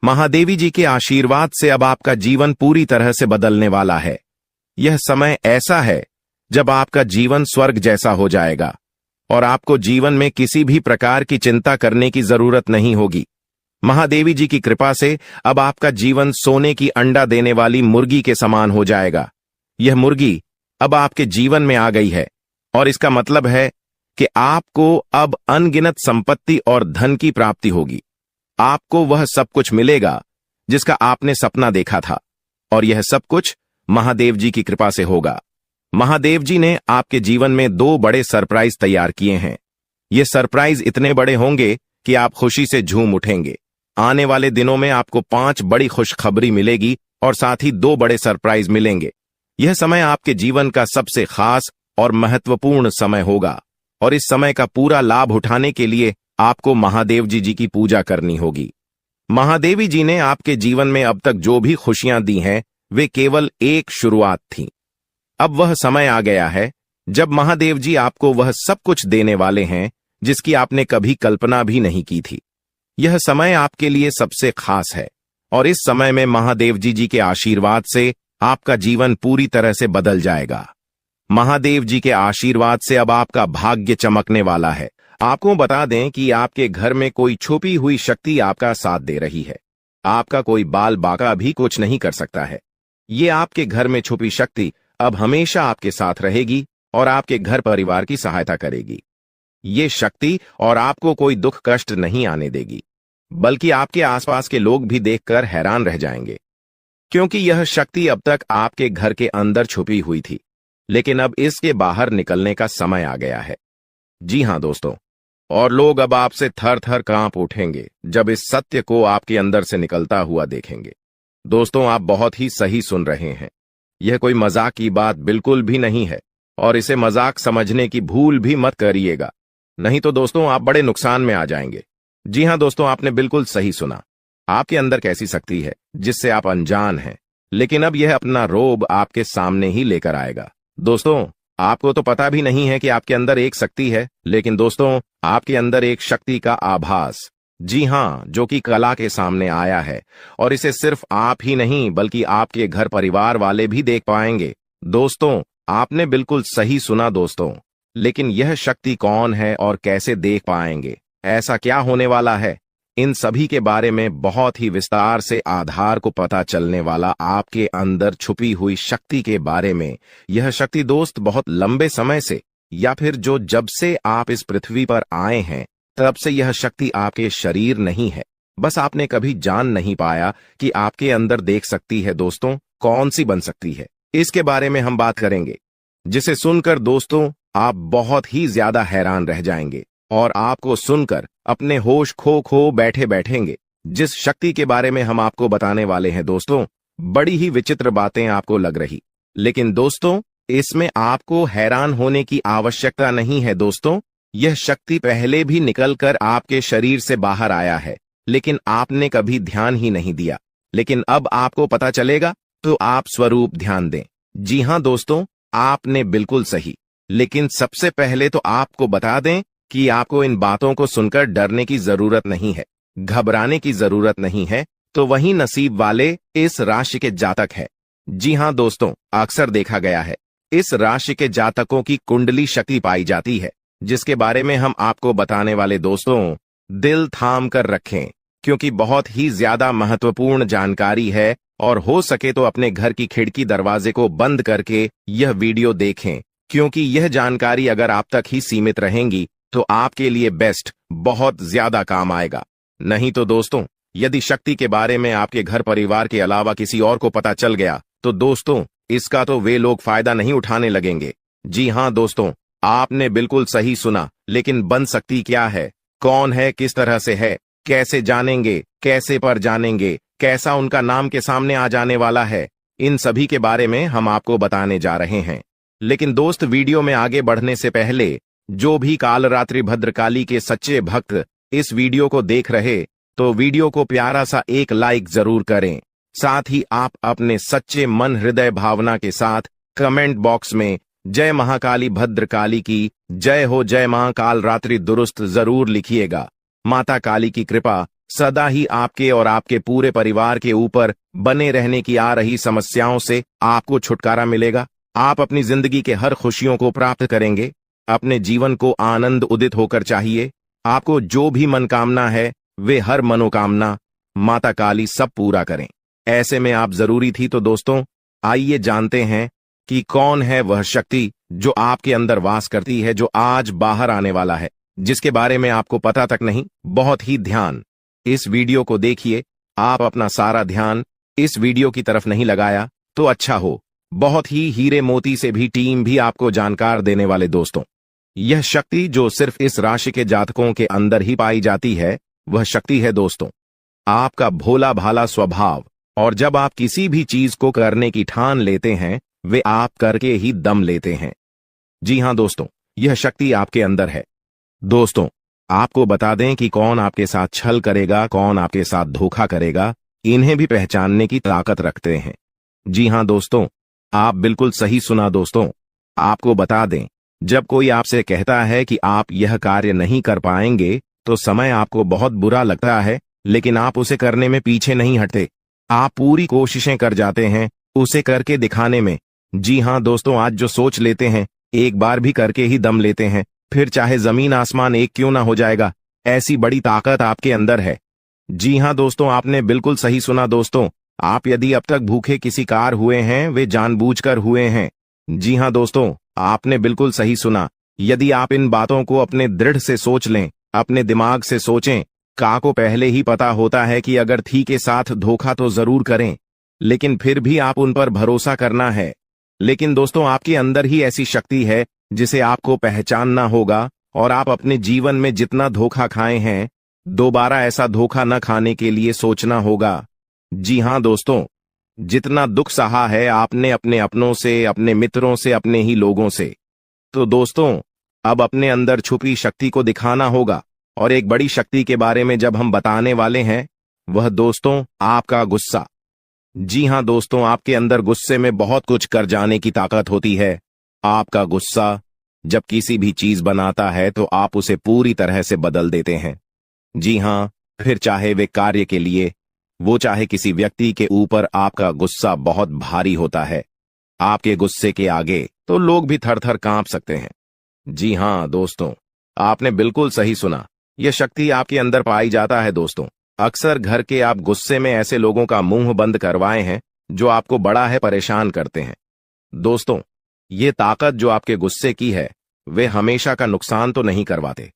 महादेवी जी के आशीर्वाद से अब आपका जीवन पूरी तरह से बदलने वाला है। यह समय ऐसा है जब आपका जीवन स्वर्ग जैसा हो जाएगा और आपको जीवन में किसी भी प्रकार की चिंता करने की जरूरत नहीं होगी। महादेवी जी की कृपा से अब आपका जीवन सोने की अंडा देने वाली मुर्गी के समान हो जाएगा। यह मुर्गी अब आपके जीवन में आ गई है और इसका मतलब है कि आपको अब अनगिनत संपत्ति और धन की प्राप्ति होगी। आपको वह सब कुछ मिलेगा जिसका आपने सपना देखा था और यह सब कुछ महादेव जी की कृपा से होगा। महादेव जी ने आपके जीवन में 2 बड़े सरप्राइज तैयार किए हैं। ये सरप्राइज इतने बड़े होंगे कि आप खुशी से झूम उठेंगे। आने वाले दिनों में आपको 5 बड़ी खुशखबरी मिलेगी और साथ ही 2 बड़े सरप्राइज मिलेंगे। यह समय आपके जीवन का सबसे खास और महत्वपूर्ण समय होगा और इस समय का पूरा लाभ उठाने के लिए आपको महादेव जी की पूजा करनी होगी। महादेवी जी ने आपके जीवन में अब तक जो भी खुशियां दी हैं वे केवल एक शुरुआत थी। अब वह समय आ गया है जब महादेव जी आपको वह सब कुछ देने वाले हैं जिसकी आपने कभी कल्पना भी नहीं की थी। यह समय आपके लिए सबसे खास है और इस समय में महादेव जी के आशीर्वाद से आपका जीवन पूरी तरह से बदल जाएगा। महादेव जी के आशीर्वाद से अब आपका भाग्य चमकने वाला है। आपको बता दें कि आपके घर में कोई छुपी हुई शक्ति आपका साथ दे रही है। आपका कोई बाल बाका भी कुछ नहीं कर सकता है। ये आपके घर में छुपी शक्ति अब हमेशा आपके साथ रहेगी और आपके घर परिवार की सहायता करेगी। ये शक्ति और आपको कोई दुख कष्ट नहीं आने देगी, बल्कि आपके आसपास के लोग भी देखकर हैरान रह जाएंगे, क्योंकि यह शक्ति अब तक आपके घर के अंदर छुपी हुई थी, लेकिन अब इसके बाहर निकलने का समय आ गया है। जी हां दोस्तों, और लोग अब आपसे थर थर कांप उठेंगे जब इस सत्य को आपके अंदर से निकलता हुआ देखेंगे। दोस्तों, आप बहुत ही सही सुन रहे हैं। यह कोई मजाक की बात बिल्कुल भी नहीं है और इसे मजाक समझने की भूल भी मत करिएगा, नहीं तो दोस्तों आप बड़े नुकसान में आ जाएंगे। जी हां दोस्तों, आपने बिल्कुल सही सुना। आपके अंदर कैसी शक्ति है जिससे आप अनजान हैं, लेकिन अब यह अपना रोब आपके सामने ही लेकर आएगा। दोस्तों, आपको तो पता भी नहीं है कि आपके अंदर एक शक्ति है, लेकिन दोस्तों आपके अंदर एक शक्ति का आभास, जी हां, जो कि कला के सामने आया है और इसे सिर्फ आप ही नहीं बल्कि आपके घर परिवार वाले भी देख पाएंगे। दोस्तों, आपने बिल्कुल सही सुना दोस्तों, लेकिन यह शक्ति कौन है और कैसे देख पाएंगे? ऐसा क्या होने वाला है? इन सभी के बारे में बहुत ही विस्तार से आधार को पता चलने वाला आपके अंदर छुपी हुई शक्ति के बारे में। यह शक्ति दोस्त बहुत लंबे समय से या फिर जब से आप इस पृथ्वी पर आए हैं तब से यह शक्ति आपके शरीर नहीं है, बस आपने कभी जान नहीं पाया कि आपके अंदर देख सकती है। दोस्तों, कौन सी बन सकती है, इसके बारे में हम बात करेंगे, जिसे सुनकर दोस्तों आप बहुत ही ज्यादा हैरान रह जाएंगे और आपको सुनकर अपने होश खो बैठे बैठेंगे। जिस शक्ति के बारे में हम आपको बताने वाले हैं दोस्तों, बड़ी ही विचित्र बातें आपको लग रही, लेकिन दोस्तों इसमें आपको हैरान होने की आवश्यकता नहीं है। दोस्तों, यह शक्ति पहले भी निकलकर आपके शरीर से बाहर आया है, लेकिन आपने कभी ध्यान ही नहीं दिया। लेकिन अब आपको पता चलेगा, तो आप स्वरूप ध्यान दें। जी हां दोस्तों, आपने बिल्कुल सही। लेकिन सबसे पहले तो आपको बता दें कि आपको इन बातों को सुनकर डरने की जरूरत नहीं है, घबराने की जरूरत नहीं है। तो वही नसीब वाले इस राशि के जातक है। जी हां दोस्तों, अक्सर देखा गया है इस राशि के जातकों की कुंडली शक्ति पाई जाती है, जिसके बारे में हम आपको बताने वाले दोस्तों दिल थाम कर रखें, क्योंकि बहुत ही ज्यादा महत्वपूर्ण जानकारी है और हो सके तो अपने घर की खिड़की दरवाजे को बंद करके यह वीडियो देखें, क्योंकि यह जानकारी अगर आप तक ही सीमित रहेंगी तो आपके लिए बेस्ट बहुत ज्यादा काम आएगा। नहीं तो दोस्तों, यदि शक्ति के बारे में आपके घर परिवार के अलावा किसी और को पता चल गया तो दोस्तों इसका तो वे लोग फायदा नहीं उठाने लगेंगे। जी हां दोस्तों, आपने बिल्कुल सही सुना। लेकिन बन सकती क्या है, कौन है, किस तरह से है, कैसे जानेंगे, कैसे पर जानेंगे, कैसा उनका नाम के सामने आ जाने वाला है, इन सभी के बारे में हम आपको बताने जा रहे हैं। लेकिन दोस्त, वीडियो में आगे बढ़ने से पहले जो भी कालरात्रि भद्रकाली के सच्चे भक्त इस वीडियो को देख रहे, तो वीडियो को प्यारा सा एक लाइक जरूर करें। साथ ही आप अपने सच्चे मन हृदय भावना के साथ कमेंट बॉक्स में जय महाकाली भद्रकाली की जय हो, जय मां कालरात्रि दुरुस्त जरूर लिखिएगा। माता काली की कृपा सदा ही आपके और आपके पूरे परिवार के ऊपर बने रहने की आ रही समस्याओं से आपको छुटकारा मिलेगा। आप अपनी जिंदगी के हर खुशियों को प्राप्त करेंगे। अपने जीवन को आनंद उदित होकर चाहिए। आपको जो भी मनोकामना है वे हर मनोकामना माता काली सब पूरा करें। ऐसे में आप जरूरी थी। तो दोस्तों, आइए जानते हैं कि कौन है वह शक्ति जो आपके अंदर वास करती है, जो आज बाहर आने वाला है, जिसके बारे में आपको पता तक नहीं। बहुत ही ध्यान इस वीडियो को देखिए। आप अपना सारा ध्यान इस वीडियो की तरफ नहीं लगाया तो अच्छा हो। बहुत ही हीरे मोती से भी टीम भी आपको जानकार देने वाले दोस्तों, यह शक्ति जो सिर्फ इस राशि के जातकों के अंदर ही पाई जाती है, वह शक्ति है दोस्तों आपका भोला भाला स्वभाव। और जब आप किसी भी चीज को करने की ठान लेते हैं, वे आप करके ही दम लेते हैं। जी हां दोस्तों, यह शक्ति आपके अंदर है। दोस्तों, आपको बता दें कि कौन आपके साथ छल करेगा, कौन आपके साथ धोखा करेगा, इन्हें भी पहचानने की ताकत रखते हैं। जी हां दोस्तों, आप बिल्कुल सही सुना दोस्तों। आपको बता दें, जब कोई आपसे कहता है कि आप यह कार्य नहीं कर पाएंगे, तो समय आपको बहुत बुरा लगता है, लेकिन आप उसे करने में पीछे नहीं हटते। आप पूरी कोशिशें कर जाते हैं उसे करके दिखाने में। जी हां दोस्तों, आज जो सोच लेते हैं एक बार भी करके ही दम लेते हैं, फिर चाहे जमीन आसमान एक क्यों ना हो जाएगा। ऐसी बड़ी ताकत आपके अंदर है। जी हां दोस्तों, आपने बिल्कुल सही सुना दोस्तों। आप यदि अब तक भूखे किसी कार हुए हैं, वे जानबूझकर हुए हैं। जी हां दोस्तों, आपने बिल्कुल सही सुना। यदि आप इन बातों को अपने दृढ़ से सोच लें, अपने दिमाग से सोचें, का को पहले ही पता होता है कि अगर थी के साथ धोखा तो जरूर करें, लेकिन फिर भी आप उन पर भरोसा करना है। लेकिन दोस्तों, आपके अंदर ही ऐसी शक्ति है जिसे आपको पहचानना होगा, और आप अपने जीवन में जितना धोखा खाए हैं, दोबारा ऐसा धोखा न खाने के लिए सोचना होगा। जी हां दोस्तों, जितना दुख सहा है आपने अपने अपनों से, अपने मित्रों से, अपने ही लोगों से, तो दोस्तों अब अपने अंदर छुपी शक्ति को दिखाना होगा। और एक बड़ी शक्ति के बारे में जब हम बताने वाले हैं, वह दोस्तों आपका गुस्सा। जी हां दोस्तों, आपके अंदर गुस्से में बहुत कुछ कर जाने की ताकत होती है। आपका गुस्सा जब किसी भी चीज बनाता है तो आप उसे पूरी तरह से बदल देते हैं। जी हां, फिर चाहे वे कार्य के लिए, वो चाहे किसी व्यक्ति के ऊपर, आपका गुस्सा बहुत भारी होता है। आपके गुस्से के आगे तो लोग भी थर थर कांप सकते हैं। जी हां दोस्तों, आपने बिल्कुल सही सुना। यह शक्ति आपके अंदर पाई जाता है दोस्तों। अक्सर घर के आप गुस्से में ऐसे लोगों का मुंह बंद करवाए हैं जो आपको बड़ा है परेशान करते हैं। दोस्तों, ये ताकत जो आपके गुस्से की है, वे हमेशा का नुकसान तो नहीं करवाते,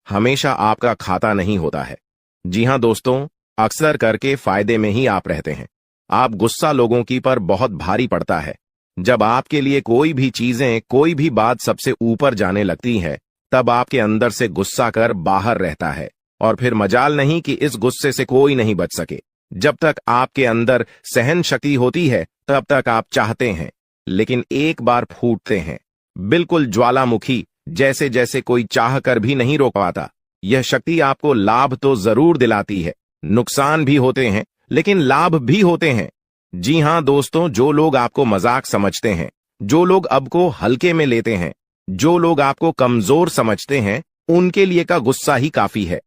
हमेशा आपका खाता नहीं होता है। जी हां दोस्तों, अक्सर करके फायदे में ही आप रहते हैं। आप गुस्सा लोगों की पर बहुत भारी पड़ता है। जब आपके लिए कोई भी चीजें, कोई भी बात सबसे ऊपर जाने लगती है, तब आपके अंदर से गुस्सा कर बाहर रहता है, और फिर मजाल नहीं कि इस गुस्से से कोई नहीं बच सके। जब तक आपके अंदर सहन शक्ति होती है, तब तक आप चाहते हैं, लेकिन एक बार फूटते हैं, बिल्कुल ज्वालामुखी जैसे, जैसे कोई चाह कर भी नहीं रोक पाता। यह शक्ति आपको लाभ तो जरूर दिलाती है, नुकसान भी होते हैं, लेकिन लाभ भी होते हैं। जी हां दोस्तों, जो लोग आपको मजाक समझते हैं, जो लोग अब को हल्के में लेते हैं, जो लोग आपको कमजोर समझते हैं, उनके लिए का गुस्सा ही काफी है।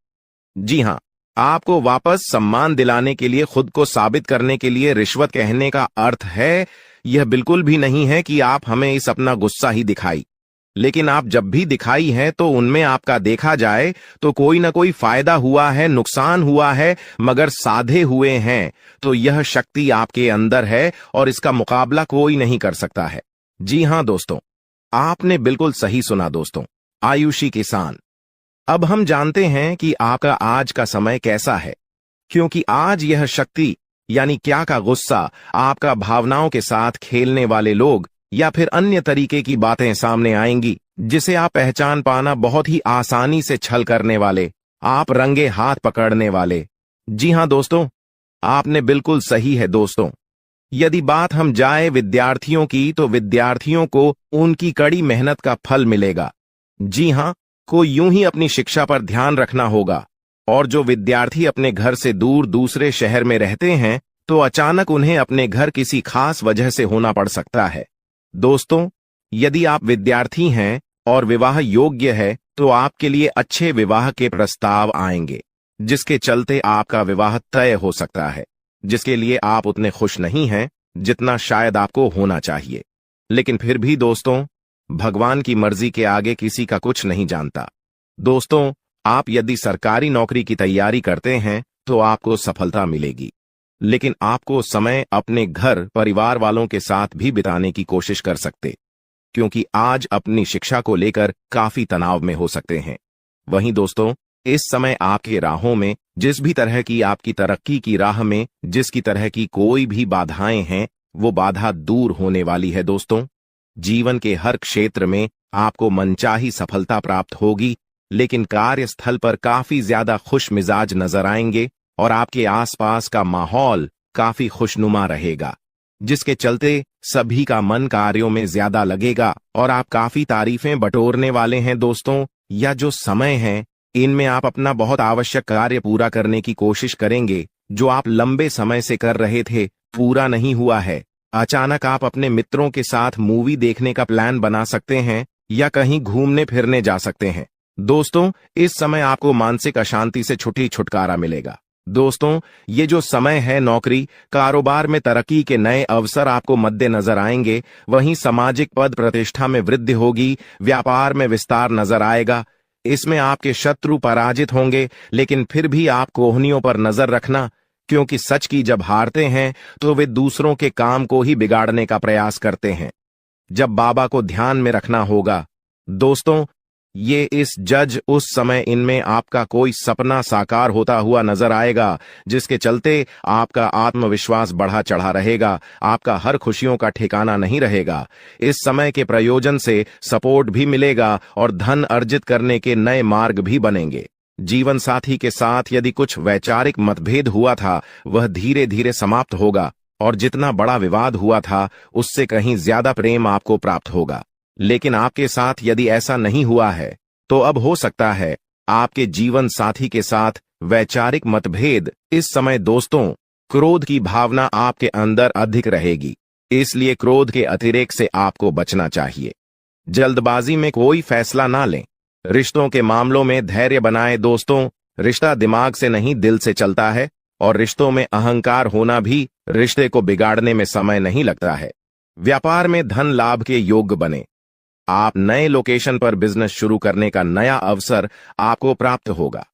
जी हां, आपको वापस सम्मान दिलाने के लिए, खुद को साबित करने के लिए रिश्वत कहने का अर्थ है, यह बिल्कुल भी नहीं है कि आप हमें इस अपना गुस्सा ही दिखाई। लेकिन आप जब भी दिखाई है तो उनमें आपका देखा जाए तो कोई ना कोई फायदा हुआ है, नुकसान हुआ है, मगर साधे हुए हैं। तो यह शक्ति आपके अंदर है और इसका मुकाबला कोई नहीं कर सकता है। जी हां दोस्तों, आपने बिल्कुल सही सुना दोस्तों। आयुषी किसान, अब हम जानते हैं कि आपका आज का समय कैसा है, क्योंकि आज यह शक्ति यानी क्या का गुस्सा, आपका भावनाओं के साथ खेलने वाले लोग या फिर अन्य तरीके की बातें सामने आएंगी, जिसे आप पहचान पाना बहुत ही आसानी से छल करने वाले, आप रंगे हाथ पकड़ने वाले। जी हाँ दोस्तों, आपने बिल्कुल सही है दोस्तों। यदि बात हम जाए विद्यार्थियों की, तो विद्यार्थियों को उनकी कड़ी मेहनत का फल मिलेगा। जी हाँ, को यूं ही अपनी शिक्षा पर ध्यान रखना होगा। और जो विद्यार्थी अपने घर से दूर दूसरे शहर में रहते हैं, तो अचानक उन्हें अपने घर किसी खास वजह से होना पड़ सकता है। दोस्तों, यदि आप विद्यार्थी हैं और विवाह योग्य है, तो आपके लिए अच्छे विवाह के प्रस्ताव आएंगे, जिसके चलते आपका विवाह तय हो सकता है, जिसके लिए आप उतने खुश नहीं हैं जितना शायद आपको होना चाहिए। लेकिन फिर भी दोस्तों, भगवान की मर्जी के आगे किसी का कुछ नहीं जानता। दोस्तों, आप यदि सरकारी नौकरी की तैयारी करते हैं तो आपको सफलता मिलेगी, लेकिन आपको समय अपने घर परिवार वालों के साथ भी बिताने की कोशिश कर सकते, क्योंकि आज अपनी शिक्षा को लेकर काफी तनाव में हो सकते हैं। वहीं दोस्तों, इस समय आपके राहों में जिस भी तरह की आपकी तरक्की की राह में जिसकी तरह की कोई भी बाधाएं हैं, वो बाधा दूर होने वाली है दोस्तों। जीवन के हर क्षेत्र में आपको मनचाही सफलता प्राप्त होगी, लेकिन कार्यस्थल पर काफी ज्यादा खुश मिजाज नजर आएंगे और आपके आसपास का माहौल काफी खुशनुमा रहेगा, जिसके चलते सभी का मन कार्यों में ज्यादा लगेगा और आप काफी तारीफें बटोरने वाले हैं दोस्तों। या जो समय है, इनमें आप अपना बहुत आवश्यक कार्य पूरा करने की कोशिश करेंगे, जो आप लंबे समय से कर रहे थे, पूरा नहीं हुआ है। अचानक आप अपने मित्रों के साथ मूवी देखने का प्लान बना सकते हैं या कहीं घूमने फिरने जा सकते हैं। दोस्तों, इस समय आपको मानसिक अशांति से छुटकारा मिलेगा। दोस्तों, ये जो समय है, नौकरी कारोबार में तरक्की के नए अवसर आपको मद्देनजर आएंगे। वहीं सामाजिक पद प्रतिष्ठा में वृद्धि होगी, व्यापार में विस्तार नजर आएगा। इसमें आपके शत्रु पराजित होंगे, लेकिन फिर भी आप कोहनियों पर नजर रखना, क्योंकि सच की जब हारते हैं तो वे दूसरों के काम को ही बिगाड़ने का प्रयास करते हैं। जब बाबा को ध्यान में रखना होगा। दोस्तों, ये इस जज उस समय इनमें आपका कोई सपना साकार होता हुआ नजर आएगा, जिसके चलते आपका आत्मविश्वास बढ़ा चढ़ा रहेगा, आपका हर खुशियों का ठिकाना नहीं रहेगा। इस समय के प्रयोजन से सपोर्ट भी मिलेगा और धन अर्जित करने के नए मार्ग भी बनेंगे। जीवन साथी के साथ यदि कुछ वैचारिक मतभेद हुआ था, वह धीरे धीरे समाप्त होगा और जितना बड़ा विवाद हुआ था, उससे कहीं ज्यादा प्रेम आपको प्राप्त होगा। लेकिन आपके साथ यदि ऐसा नहीं हुआ है, तो अब हो सकता है आपके जीवन साथी के साथ वैचारिक मतभेद। इस समय दोस्तों, क्रोध की भावना आपके अंदर अधिक रहेगी, इसलिए क्रोध के अतिरेक से आपको बचना चाहिए। जल्दबाजी में कोई फैसला ना लें। रिश्तों के मामलों में धैर्य बनाए दोस्तों। रिश्ता दिमाग से नहीं, दिल से चलता है, और रिश्तों में अहंकार होना भी रिश्ते को बिगाड़ने में समय नहीं लगता है। व्यापार में धन लाभ के योग्य बने। आप नए लोकेशन पर बिजनेस शुरू करने का नया अवसर आपको प्राप्त होगा।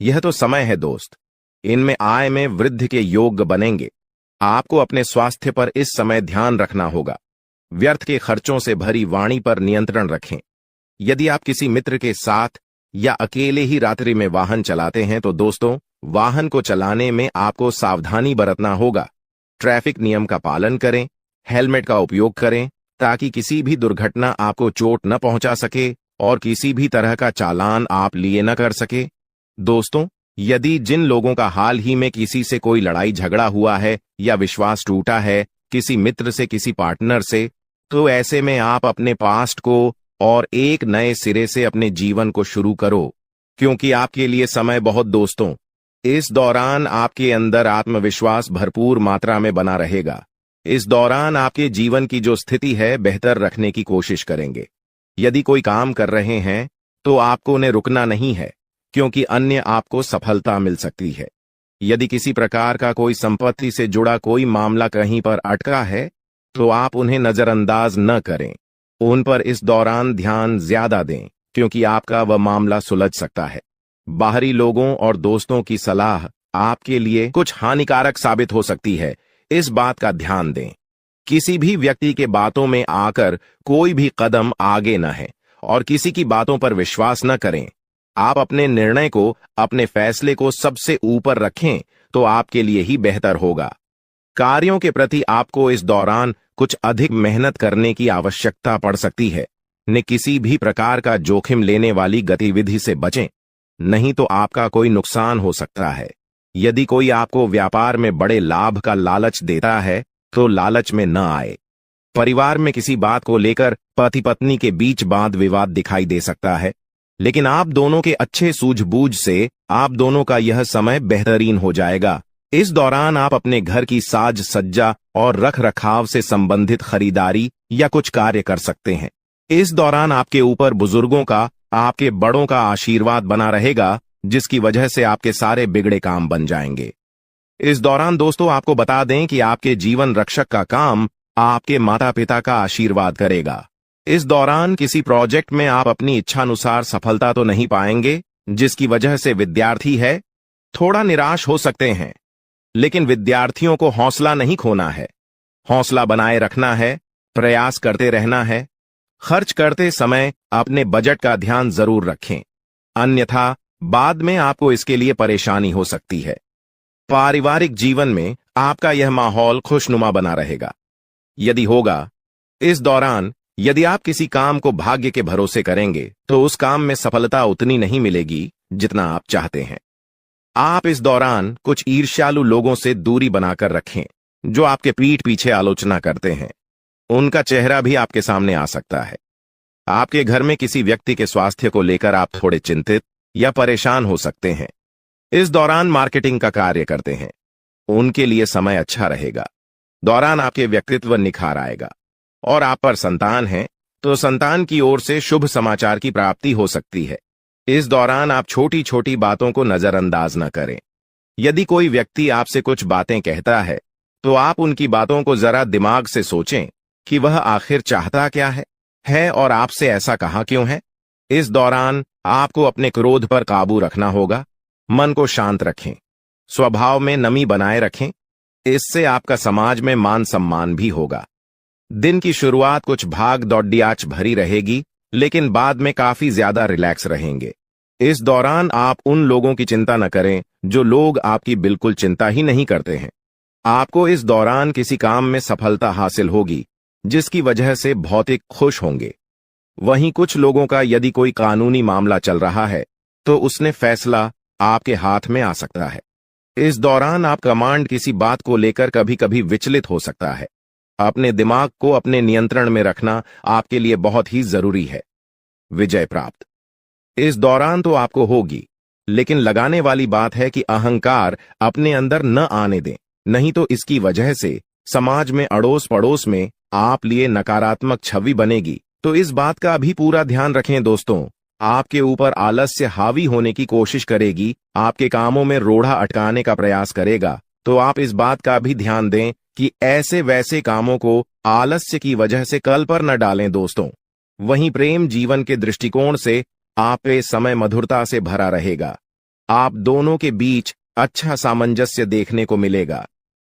यह तो समय है दोस्त, इनमें आय में वृद्धि के योग्य बनेंगे। आपको अपने स्वास्थ्य पर इस समय ध्यान रखना होगा। व्यर्थ के खर्चों से भरी वाणी पर नियंत्रण रखें। यदि आप किसी मित्र के साथ या अकेले ही रात्रि में वाहन चलाते हैं, तो दोस्तों, वाहन को चलाने में आपको सावधानी बरतना होगा। ट्रैफिक नियम का पालन करें, हेलमेट का उपयोग करें, ताकि किसी भी दुर्घटना आपको चोट न पहुंचा सके और किसी भी तरह का चालान आप लिए न कर सके। दोस्तों, यदि जिन लोगों का हाल ही में किसी से कोई लड़ाई झगड़ा हुआ है या विश्वास टूटा है, किसी मित्र से, किसी पार्टनर से, तो ऐसे में आप अपने पास्ट को और एक नए सिरे से अपने जीवन को शुरू करो, क्योंकि आपके लिए समय बहुत दोस्तों। इस दौरान आपके अंदर आत्मविश्वास भरपूर मात्रा में बना रहेगा। इस दौरान आपके जीवन की जो स्थिति है, बेहतर रखने की कोशिश करेंगे। यदि कोई काम कर रहे हैं, तो आपको उन्हें रुकना नहीं है, क्योंकि अन्य आपको सफलता मिल सकती है। यदि किसी प्रकार का कोई संपत्ति से जुड़ा कोई मामला कहीं पर अटका है, तो आप उन्हें नजरअंदाज न करें। उन पर इस दौरान ध्यान ज्यादा दें, क्योंकि आपका वह मामला सुलझ सकता है। बाहरी लोगों और दोस्तों की सलाह आपके लिए कुछ हानिकारक साबित हो सकती है, इस बात का ध्यान दें। किसी भी व्यक्ति के बातों में आकर कोई भी कदम आगे न है और किसी की बातों पर विश्वास न करें। आप अपने निर्णय को, अपने फैसले को सबसे ऊपर रखें, तो आपके लिए ही बेहतर होगा। कार्यों के प्रति आपको इस दौरान कुछ अधिक मेहनत करने की आवश्यकता पड़ सकती है। किसी भी प्रकार का जोखिम लेने वाली गतिविधि से बचें। नहीं तो आपका कोई नुकसान हो सकता है। यदि कोई आपको व्यापार में बड़े लाभ का लालच देता है तो लालच में न आए। परिवार में किसी बात को लेकर पति पत्नी के बीच वाद विवाद दिखाई दे सकता है, लेकिन आप दोनों के अच्छे सूझबूझ से आप दोनों का यह समय बेहतरीन हो जाएगा। इस दौरान आप अपने घर की साज सज्जा और रख रखाव से संबंधित खरीदारी या कुछ कार्य कर सकते हैं। इस दौरान आपके ऊपर बुजुर्गों का, आपके बड़ों का आशीर्वाद बना रहेगा, जिसकी वजह से आपके सारे बिगड़े काम बन जाएंगे। इस दौरान दोस्तों आपको बता दें कि आपके जीवन रक्षक का काम आपके माता पिता का आशीर्वाद करेगा। इस दौरान किसी प्रोजेक्ट में आप अपनी इच्छानुसार सफलता तो नहीं पाएंगे, जिसकी वजह से विद्यार्थी है थोड़ा निराश हो सकते हैं, लेकिन विद्यार्थियों को हौसला नहीं खोना है, हौसला बनाए रखना है, प्रयास करते रहना है। खर्च करते समय अपने बजट का ध्यान जरूर रखें, अन्यथा बाद में आपको इसके लिए परेशानी हो सकती है। पारिवारिक जीवन में आपका यह माहौल खुशनुमा बना रहेगा। यदि होगा, इस दौरान यदि आप किसी काम को भाग्य के भरोसे करेंगे तो उस काम में सफलता उतनी नहीं मिलेगी जितना आप चाहते हैं। आप इस दौरान कुछ ईर्ष्यालु लोगों से दूरी बनाकर रखें जो आपके पीठ पीछे आलोचना करते हैं। उनका चेहरा भी आपके सामने आ सकता है। आपके घर में किसी व्यक्ति के स्वास्थ्य को लेकर आप थोड़े चिंतित या परेशान हो सकते हैं। इस दौरान मार्केटिंग का कार्य करते हैं, उनके लिए समय अच्छा रहेगा। दौरान आपके व्यक्तित्व निखार आएगा। और आप पर संतान है तो संतान की ओर से शुभ समाचार की प्राप्ति हो सकती है। इस दौरान आप छोटी छोटी बातों को नजरअंदाज न करें। यदि कोई व्यक्ति आपसे कुछ बातें कहता है तो आप उनकी बातों को जरा दिमाग से सोचें कि वह आखिर चाहता क्या है और आपसे ऐसा कहा क्यों है। इस दौरान आपको अपने क्रोध पर काबू रखना होगा। मन को शांत रखें, स्वभाव में नमी बनाए रखें, इससे आपका समाज में मान सम्मान भी होगा। दिन की शुरुआत कुछ भाग दौड़ियाच भरी रहेगी, लेकिन बाद में काफी ज्यादा रिलैक्स रहेंगे। इस दौरान आप उन लोगों की चिंता न करें जो लोग आपकी बिल्कुल चिंता ही नहीं करते हैं। आपको इस दौरान किसी काम में सफलता हासिल होगी, जिसकी वजह से भौतिक खुश होंगे। वहीं कुछ लोगों का यदि कोई कानूनी मामला चल रहा है तो उसने फैसला आपके हाथ में आ सकता है। इस दौरान आप कमांड किसी बात को लेकर कभी कभी विचलित हो सकता है। अपने दिमाग को अपने नियंत्रण में रखना आपके लिए बहुत ही जरूरी है। विजय प्राप्त इस दौरान तो आपको होगी, लेकिन लगाने वाली बात है कि अहंकार अपने अंदर न आने दें, नहीं तो इसकी वजह से समाज में अड़ोस पड़ोस में आप लिए नकारात्मक छवि बनेगी। तो इस बात का भी पूरा ध्यान रखें दोस्तों। आपके ऊपर आलस्य हावी होने की कोशिश करेगी, आपके कामों में रोड़ा अटकाने का प्रयास करेगा। तो आप इस बात का भी ध्यान दें कि ऐसे वैसे कामों को आलस्य की वजह से कल पर न डालें दोस्तों। वहीं प्रेम जीवन के दृष्टिकोण से आप पे समय मधुरता से भरा रहेगा। आप दोनों के बीच अच्छा सामंजस्य देखने को मिलेगा।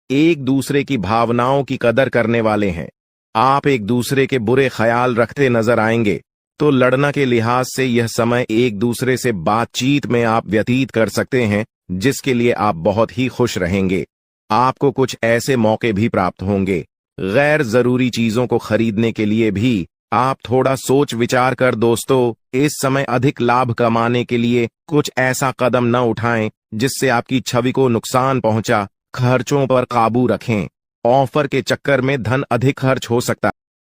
एक दूसरे की भावनाओं की कदर करने वाले हैं। आप एक दूसरे के बुरे ख्याल रखते नजर आएंगे। तो लड़ना के लिहाज से यह समय एक दूसरे से बातचीत में आप व्यतीत कर सकते हैं, जिसके लिए आप बहुत ही खुश रहेंगे। आपको कुछ ऐसे मौके भी प्राप्त होंगे। गैर जरूरी चीजों को खरीदने के लिए भी आप थोड़ा सोच विचार कर दोस्तों इस समय अधिक लाभ कमाने के लिए कुछ ऐसा कदम न उठाएं जिससे आपकी छवि को नुकसान पहुंचा। खर्चों पर काबू रखें। ऑफर के चक्कर में धन अधिक खर्च हो सकता है।